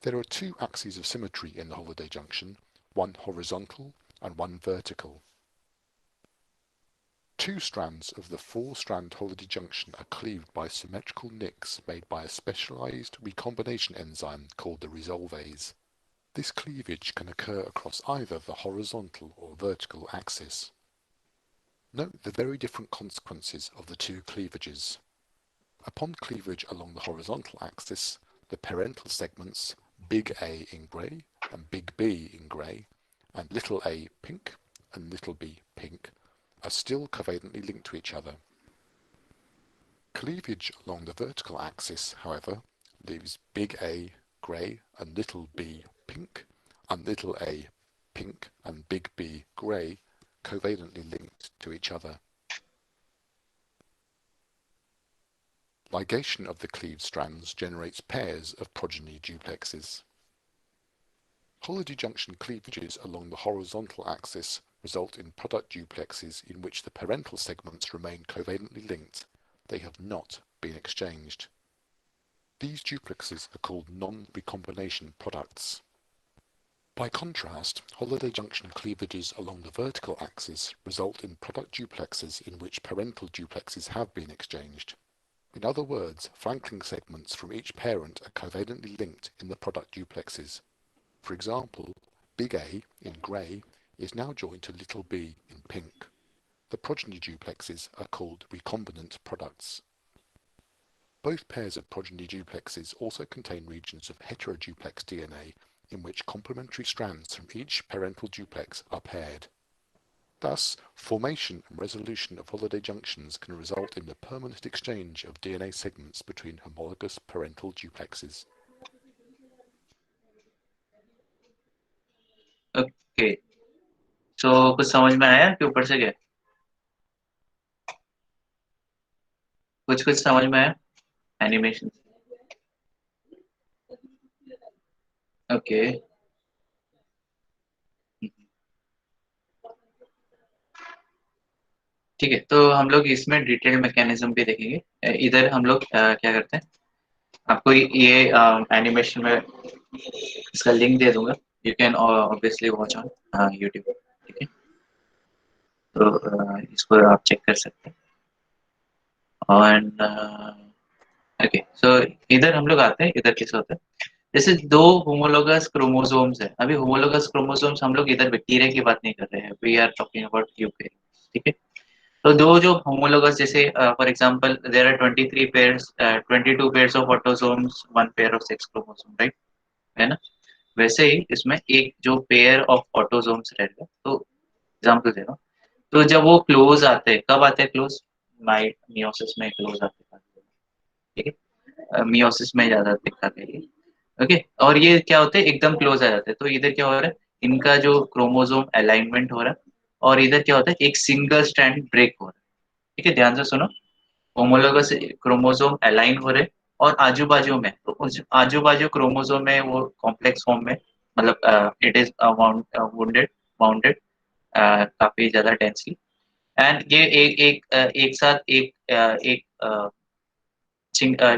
There are 2 axes of symmetry in the holiday junction, one horizontal and one vertical. 2 strands of the 4-strand holiday junction are cleaved by symmetrical nicks made by a specialized recombination enzyme called the resolvase. This cleavage can occur across either the horizontal or vertical axis. Note the very different consequences of the 2 cleavages. Upon cleavage along the horizontal axis, the parental segments big A in grey and big B in grey, and little a pink and little b pink, are still covalently linked to each other. Cleavage along the vertical axis, however, leaves big A grey and little b pink, and little a pink and big B grey covalently linked to each other. Ligation of the cleaved strands generates pairs of progeny duplexes. Holiday junction cleavages along the horizontal axis result in product duplexes in which the parental segments remain covalently linked. They have not been exchanged. These duplexes are called non-recombination products. By contrast, holiday junction cleavages along the vertical axis result in product duplexes in which parental duplexes have been exchanged. In other words, flanking segments from each parent are covalently linked in the product duplexes. For example, big A in grey is now joined to little b in pink. The progeny duplexes are called recombinant products. Both pairs of progeny duplexes also contain regions of heteroduplex DNA in which complementary strands from each parental duplex are paired. Thus, formation and resolution of holiday junctions can result in the permanent exchange of DNA segments between homologous parental duplexes. Okay, so कुछ समझ में आया कि ऊपर से गया? कुछ समझ में आया एनिमेशन? ओके, ठीक है। तो हम लोग इसमें डिटेल मैकेनिज्म भी देखेंगे। इधर हम लोग क्या करते हैं, आपको ये एनिमेशन में इसका लिंक दे दूंगा, you can obviously watch on YouTube, ठीक है। तो इसको आप चेक कर सकते हैं। और ओके, सो इधर हम लोग आते हैं, इधर कैसे होता है, जैसे 2 होमोलोगस क्रोमोसोम्स है। अभी होमोलोगस क्रोमोसोम्स हम लोग इधर बैक्टीरिया की बात नहीं कर रहे हैं, we are talking about eukaryotes, ठीक है। तो 2 जो होमोलोगस, जैसे for example there are 23 pairs 22 pairs of autosomes, 1 pair of sex chromosome, right, है ना। वैसे ही इसमें एक जो पेयर ऑफ ऑटोसोम्स रहेगा, तो एग्जांपल दे रहा हूं, तो जब वो क्लोज आते हैं, कब आते हैं क्लोज? मियोसिस में क्लोज आते हैं, ठीक है। मियोसिस में ज्यादा दिक्कत है ये, ओके। और ये क्या होते हैं, एकदम क्लोज आ जाते हैं। तो इधर क्या हो रहा है, इनका जो क्रोमोसोम अलाइनमेंट हो रहा है, और इधर क्या होता है, एक सिंगल स्ट्रैंड ब्रेक हो रहा है, ठीक है। ध्यान से सुनो, होमोलोगस क्रोमोसोम अलाइन हो रहे, और आजू बाजू में, तो उस आजू बाजू क्रोमोसोम में वो कॉम्प्लेक्स फॉर्म में, मतलब इट इज वाउंडेड बाउंडेड काफी ज्यादा डेंसली, एंड ये एक साथ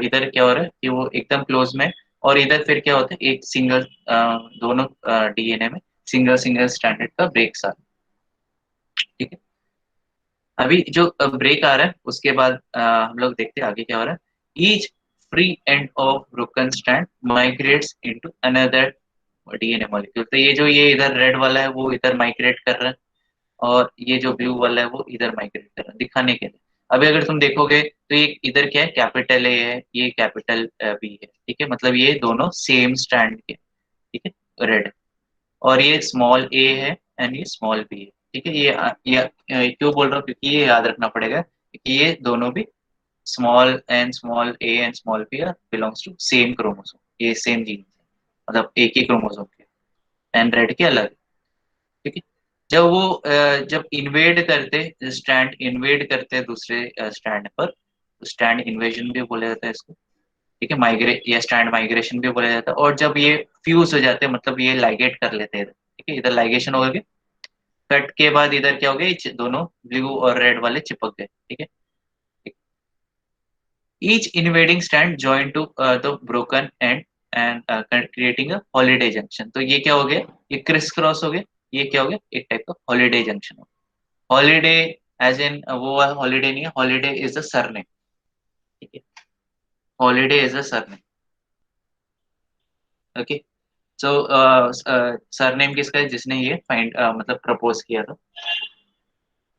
इधर क्या हो रहा है कि वो एकदम क्लोज में, और इधर फिर क्या होता है, एक सिंगल दोनों डीएनए में सिंगल सिंगल स्ट्रैंडेड का ब्रेक आ रहा है, ठीक है। अभी जो ब्रेक आ रहा है, उसके बाद हम लोग देखते हैं आगे क्या हो रहा है। Each free end of broken strand migrates into another DNA molecule. तो ये इधर रेड वाला है, वो इधर माइग्रेट कर रहा है, और ये जो ब्लू वाला है वो इधर माइग्रेट कर रहा है, दिखाने के लिए। अभी अगर तुम देखोगे तो ये इधर क्या है, कैपिटल ए है, ये कैपिटल बी है, ठीक है। मतलब ये दोनों सेम स्ट्रैंड के, ठीक है, रेड। और ये स्मॉल ए है एंड ये स्मॉल बी है, ठीक है। ये क्यों बोल रहा हूँ, क्योंकि ये याद रखना पड़ेगा कि ये दोनों भी small A and small b belongs to same chromosome, ये सेम जीन, मतलब एक ही क्रोमोसोम के, एंड रेड के अलग, ठीक है। जब इन्वेड करते स्ट्रैंड इन्वेड करते दूसरे स्ट्रैंड पर, स्ट्रैंड इन्वेजन भी बोला जाता है इसको, ठीक है। माइग्रेट या स्ट्रैंड माइग्रेशन भी बोला जाता है। और जब ये फ्यूज हो जाते हैं, मतलब ये लाइगेट कर लेते हैं, ठीक है, इधर लाइगेशन हो गया, कट के बाद इधर क्या हो गया, ये दोनों ब्लू और रेड वाले चिपक गए, ठीक है। Each invading strand join to the broken end creating a Holliday junction. तो ये क्या हो गया, ये क्रिस क्रॉस हो गया, ये क्या हो गया, एक टाइप का हॉलिडे जंक्शन हो। हॉलिडे एज इन वो हॉलीडे नहीं है, हॉलीडे इज अ सरनेम, ठीक है, holiday is a surname, okay. So surname किसका है, जिसने ये फाइंड मतलब प्रपोज किया था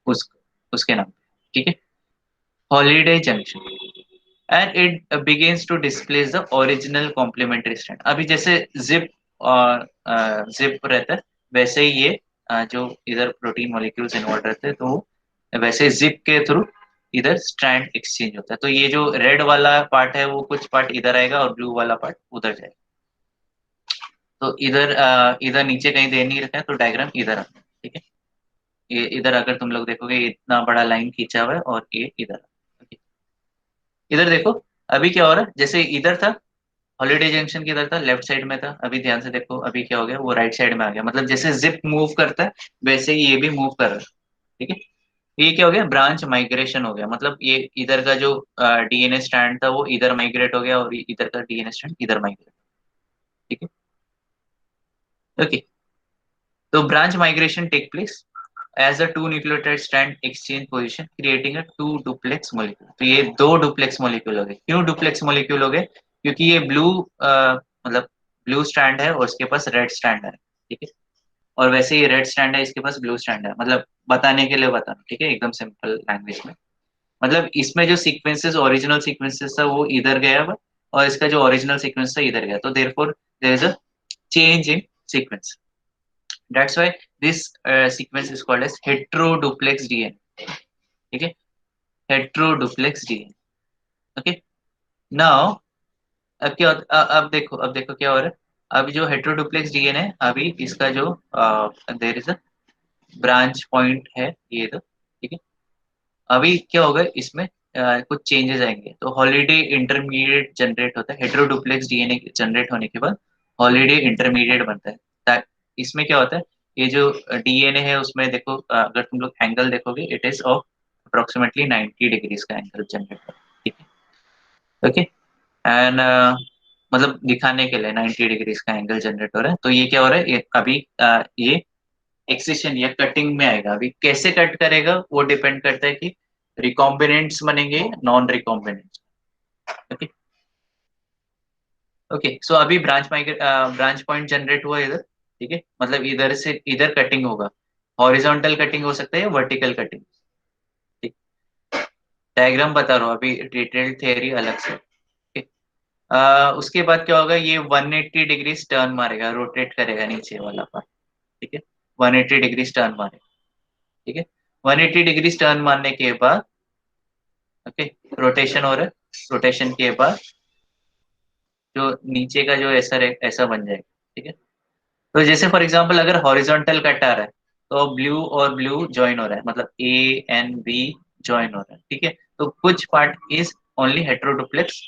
उस उसके नाम पे, ठीक है, Holliday junction, and it begins to displace the original complementary strand. अभी जैसे जिप और जिप रहता है, वैसे ही ये जो इधर प्रोटीन मॉलिक्यूल्स इन्वॉल्व रहते हैं, तो वैसे जिप के थ्रू इधर स्ट्रैंड एक्सचेंज होता है। तो ये जो रेड वाला पार्ट है वो कुछ पार्ट इधर आएगा और ब्लू वाला पार्ट उधर जाएगा। तो इधर इधर नीचे कहीं दे नहीं रखा है, तो डायग्राम इधर आता है, ठीक है। ये इधर अगर तुम लोग देखोगे इतना बड़ा लाइन खींचा हुआ है और ये इधर, okay? इधर देखो अभी क्या हो रहा है, जैसे इधर था हॉलीडे जंक्शन की इधर था, लेफ्ट साइड में था, अभी ध्यान से देखो अभी क्या हो गया, वो राइट साइड में आ गया। मतलब जैसे जिप मूव करता है वैसे ही ये भी मूव कर रहा है, ठीक है। ये क्या हो गया, ब्रांच माइग्रेशन हो गया। मतलब ये इधर का जो डीएनए स्ट्रैंड था वो इधर माइग्रेट हो गया और इधर का डीएनए स्ट्रैंड इधर माइग्रेट, ठीक है, ओके। तो branch migration take place as a two nucleotide strand exchange position creating a two duplex molecule। तो ये दो डुप्लेक्स मॉलिक्यूल हो गए। क्यों डुप्लेक्स मॉलिक्यूल हो गए, क्योंकि ये ब्लू मतलब ब्लू स्ट्रैंड है और उसके पास रेड स्ट्रैंड है, ठीक है, और वैसे ही रेड स्ट्रैंड है इसके पास ब्लू स्ट्रैंड है। मतलब बताने के लिए बता रहा हूँ, ठीक है, एकदम सिंपल लैंग्वेज में। मतलब इसमें जो सीक्वेंसेस ओरिजिनल सीक्वेंसेस था वो इधर गया और इसका जो ओरिजिनल सीक्वेंस था इधर गया, तो therefore there is a change in sequence. That's why this sequence is called as heteroduplex DNA, ठीक है, heteroduplex DNA, okay। Now अब क्या अब देखो क्या हो रहा है। अभी जो हेट्रोडुप्लेक्स डीएनए अभी इसका जो there is a branch point है ये तो, ठीक है। अभी क्या होगा इसमें कुछ चेंजेस आएंगे, तो हॉलीडे इंटरमीडिएट जनरेट होता है। हेट्रोडुप्लेक्स डीएनए जनरेट होने के बाद हॉलीडे इंटरमीडिएट बनता है। इसमें क्या होता है, ये जो डीएनए है उसमें देखो अगर तुम लोग एंगल देखोगे it is of approximately 90 degrees का एंगल जनरेट होता है, ठीक है, ओके। एंड मतलब दिखाने के लिए 90 डिग्रीज का एंगल जनरेट हो रहा है। तो ये क्या हो रहा है, ये अभी ये एक्सेशन या कटिंग में आएगा। अभी कैसे कट करेगा वो डिपेंड करता है कि रिकॉम्बिनेंट्स बनेंगे नॉन रिकॉम्बिनेंट्स, ओके ओके। सो अभी ब्रांच पॉइंट जनरेट हुआ इधर, ठीक है, मतलब इधर से इधर कटिंग होगा। हॉरिजॉन्टल कटिंग हो सकता है या वर्टिकल कटिंग, ठीक। डायग्राम बता रहा हूँ अभी, डिटेल्ड थियरी अलग से, ठीक। उसके बाद क्या होगा, ये 180 डिग्री टर्न मारेगा, रोटेट करेगा नीचे वाला पार्ट, ठीक है, 180 डिग्री टर्न मारेगा, ठीक है। 180 डिग्री टर्न मारने के बाद ओके रोटेशन हो रहा है, रोटेशन के बाद जो नीचे का जो ऐसा बन जाएगा, ठीक है। तो जैसे फॉर एग्जांपल अगर हॉरिजॉन्टल कट आ रहा है तो ब्लू और ब्लू ज्वाइन हो रहा है, मतलब ए एंड बी ज्वाइन हो रहा है, ठीक है। तो कुछ part is only heteroduplex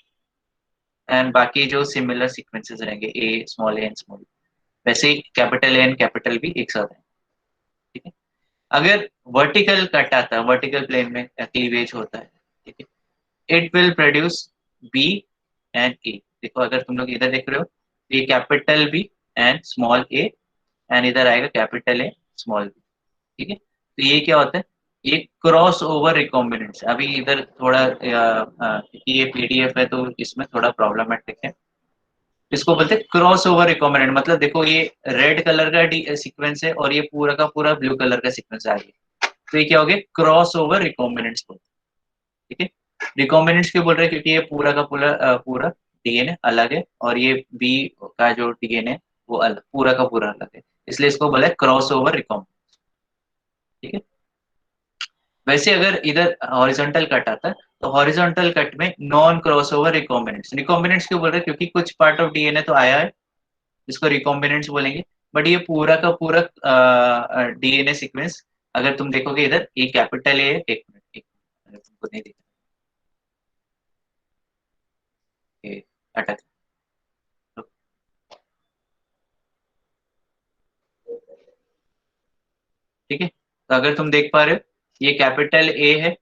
and बाकी जो सिमिलर सीक्वेंसेस रहेंगे A small A and small, वैसे ही capital A and capital B एक साथ है, ठीक है। अगर वर्टिकल कट आता है, वर्टिकल प्लेन में क्लीवेज होता है, ठीक है, it will produce B and A. देखो अगर तुम लोग इधर देख रहे हो, ये capital B and small A and इधर आएगा कैपिटल ए स्मॉल बी, ठीक है। तो ये क्या होता है, ये क्रॉस ओवर रिकॉम्बिनेंट्स। अभी इधर थोड़ा क्योंकि ये पीडीएफ है तो इसमें थोड़ा प्रॉब्लमेटिक है, इसको बोलते हैं क्रॉस ओवर रिकॉम्बिनेंट। मतलब देखो ये रेड कलर का सीक्वेंस है और ये पूरा का पूरा ब्लू कलर का सीक्वेंस आ गया, तो ये क्या हो गया, क्रॉस ओवर रिकॉम्बिनेंट्स बोलते हैं, ठीक है। रिकॉम्बिनेंट्स क्यों बोल रहे हैं, क्योंकि ये पूरा का पूरा डीएनए अलग है और ये बी का जो डीएनए वो अलग, पूरा का पूरा अलग है, इसलिए इसको बोला है क्रॉस ओवर रिकॉम्बिनेंट, ठीक है। वैसे अगर इधर हॉरिजॉन्टल कट आता है तो हॉरिजॉन्टल कट में non cross over recombinants. Recombinants क्यों बोल रहे हैं, क्योंकि कुछ पार्ट ऑफ डीएनए तो आया है जिसको रिकॉम्बिनेंट्स बोलेंगे, बट ये पूरा का पूरा डीएनए सीक्वेंस अगर तुम देखोगे इधर ये कैपिटल ए, एक मिनट अगर तुमको नहीं दिख रहा ये अटक, ठीक है। तो अगर तुम देख पा रहे हो ये कैपिटल ए है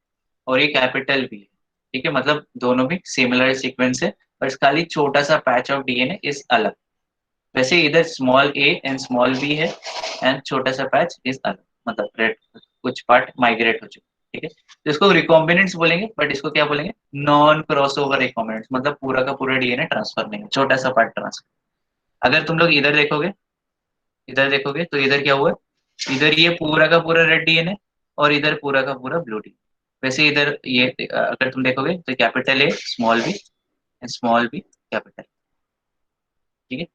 और ये कैपिटल बी है, ठीक है, मतलब दोनों भी सिमिलर सीक्वेंस है, पर खाली छोटा सा पैच ऑफ डीएनए इज अलग। वैसे इधर small A and small b है एंड छोटा सा पैच इज अलग, मतलब रेड कुछ पार्ट माइग्रेट हो चुका, ठीक है, तो इसको रिकॉम्बिनेंट्स बोलेंगे, बट इसको क्या बोलेंगे, नॉन क्रॉसओवर रिकॉम्बिनेंट्स, मतलब पूरा का पूरा डीएनए ट्रांसफर नहीं है, छोटा सा पार्ट ट्रांसफर। अगर तुम लोग इधर देखोगे तो इधर क्या हुआ, इधर ये पूरा का पूरा रेड डीएनए और इधर पूरा का पूरा ब्लू डीएनए। वैसे इधर ये अगर तुम देखोगे तो capital A small B capital, ठीक है।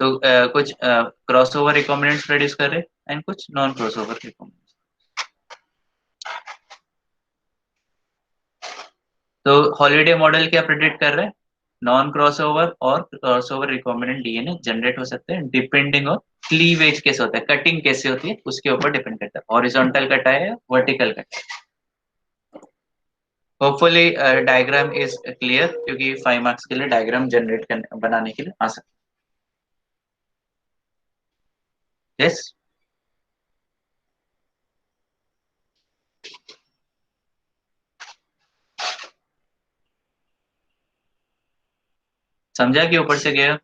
तो कुछ क्रॉसओवर रिकॉम्बिनेंट्स प्रोड्यूस कर रहे हैं एंड कुछ नॉन क्रॉसओवर रिकॉम्बिनेंट्स। तो हॉलिडे मॉडल क्या प्रेडिक्ट कर रहा है, नॉन क्रॉसओवर और क्रॉसओवर रिकॉम्बिनेंट डीएनए जनरेट हो सकते हैं डिपेंडिंग ऑन क्लीवेज कैसे होता है, कटिंग कैसे होती है उसके ऊपर डिपेंड करता है, हॉरिजॉन्टल कटा है या वर्टिकल कटा है। होपफुली डायग्राम इज क्लियर, क्योंकि 5 मार्क्स के लिए डायग्राम जनरेट करने बनाने के लिए आ सकता है। यस, समझा कि ऊपर से गया।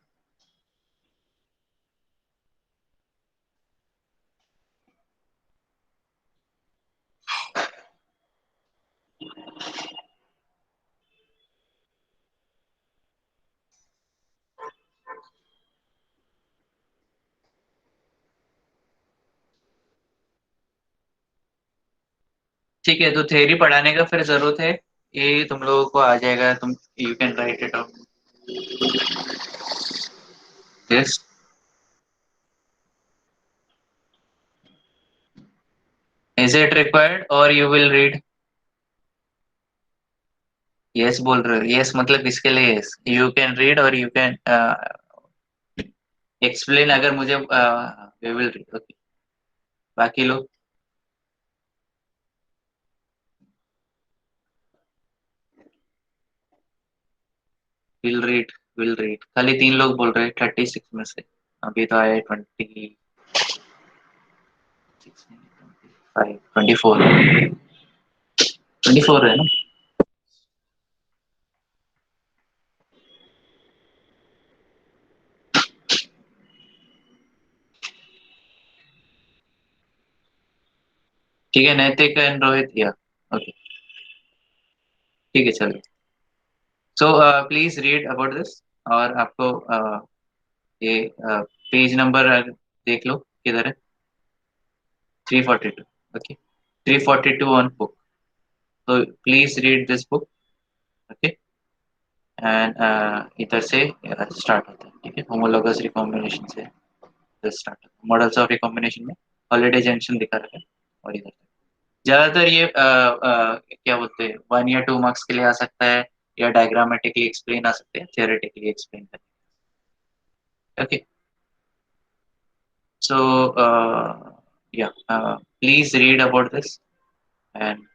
ठीक है, तो थ्योरी पढ़ाने का फिर जरूरत है, ये तुम लोगों को आ जाएगा, तुम you can write it out. Yes, is it required और यू विल रीड। यस बोल रहे हो, यस मतलब इसके लिए यस, यू कैन रीड और यू कैन एक्सप्लेन, अगर मुझे वी विल रीड, ओके। बाकी लोग विल रीड, खाली 3 लोग बोल रहे हैं 36 में से, अभी तो आए 20, 25, 24 है ना। ठीक है, नैतिक एंड रोहित, या ओके, ठीक है चलो। So please read about this, और आपको ये पेज नंबर देख लो किधर है, 342, ओके, 342 ऑन बुक। तो please read this book, okay. And इधर से स्टार्ट होता है, ठीक है, होमोलॉगस रिकॉम्बिनेशन से स्टार्ट होता है, मॉडल्स ऑफ रिकॉम्बिनेशन में हॉलिडे जंक्शन दिखा रखा है, और इधर ज्यादातर ये क्या बोलते हैं 1 या 2 मार्क्स के लिए आ सकता है, या डायग्रामेटिकली एक्सप्लेन आ सकते हैं, थियोरेटिकली एक्सप्लेन करते हैं, ओके। सो या please read about this and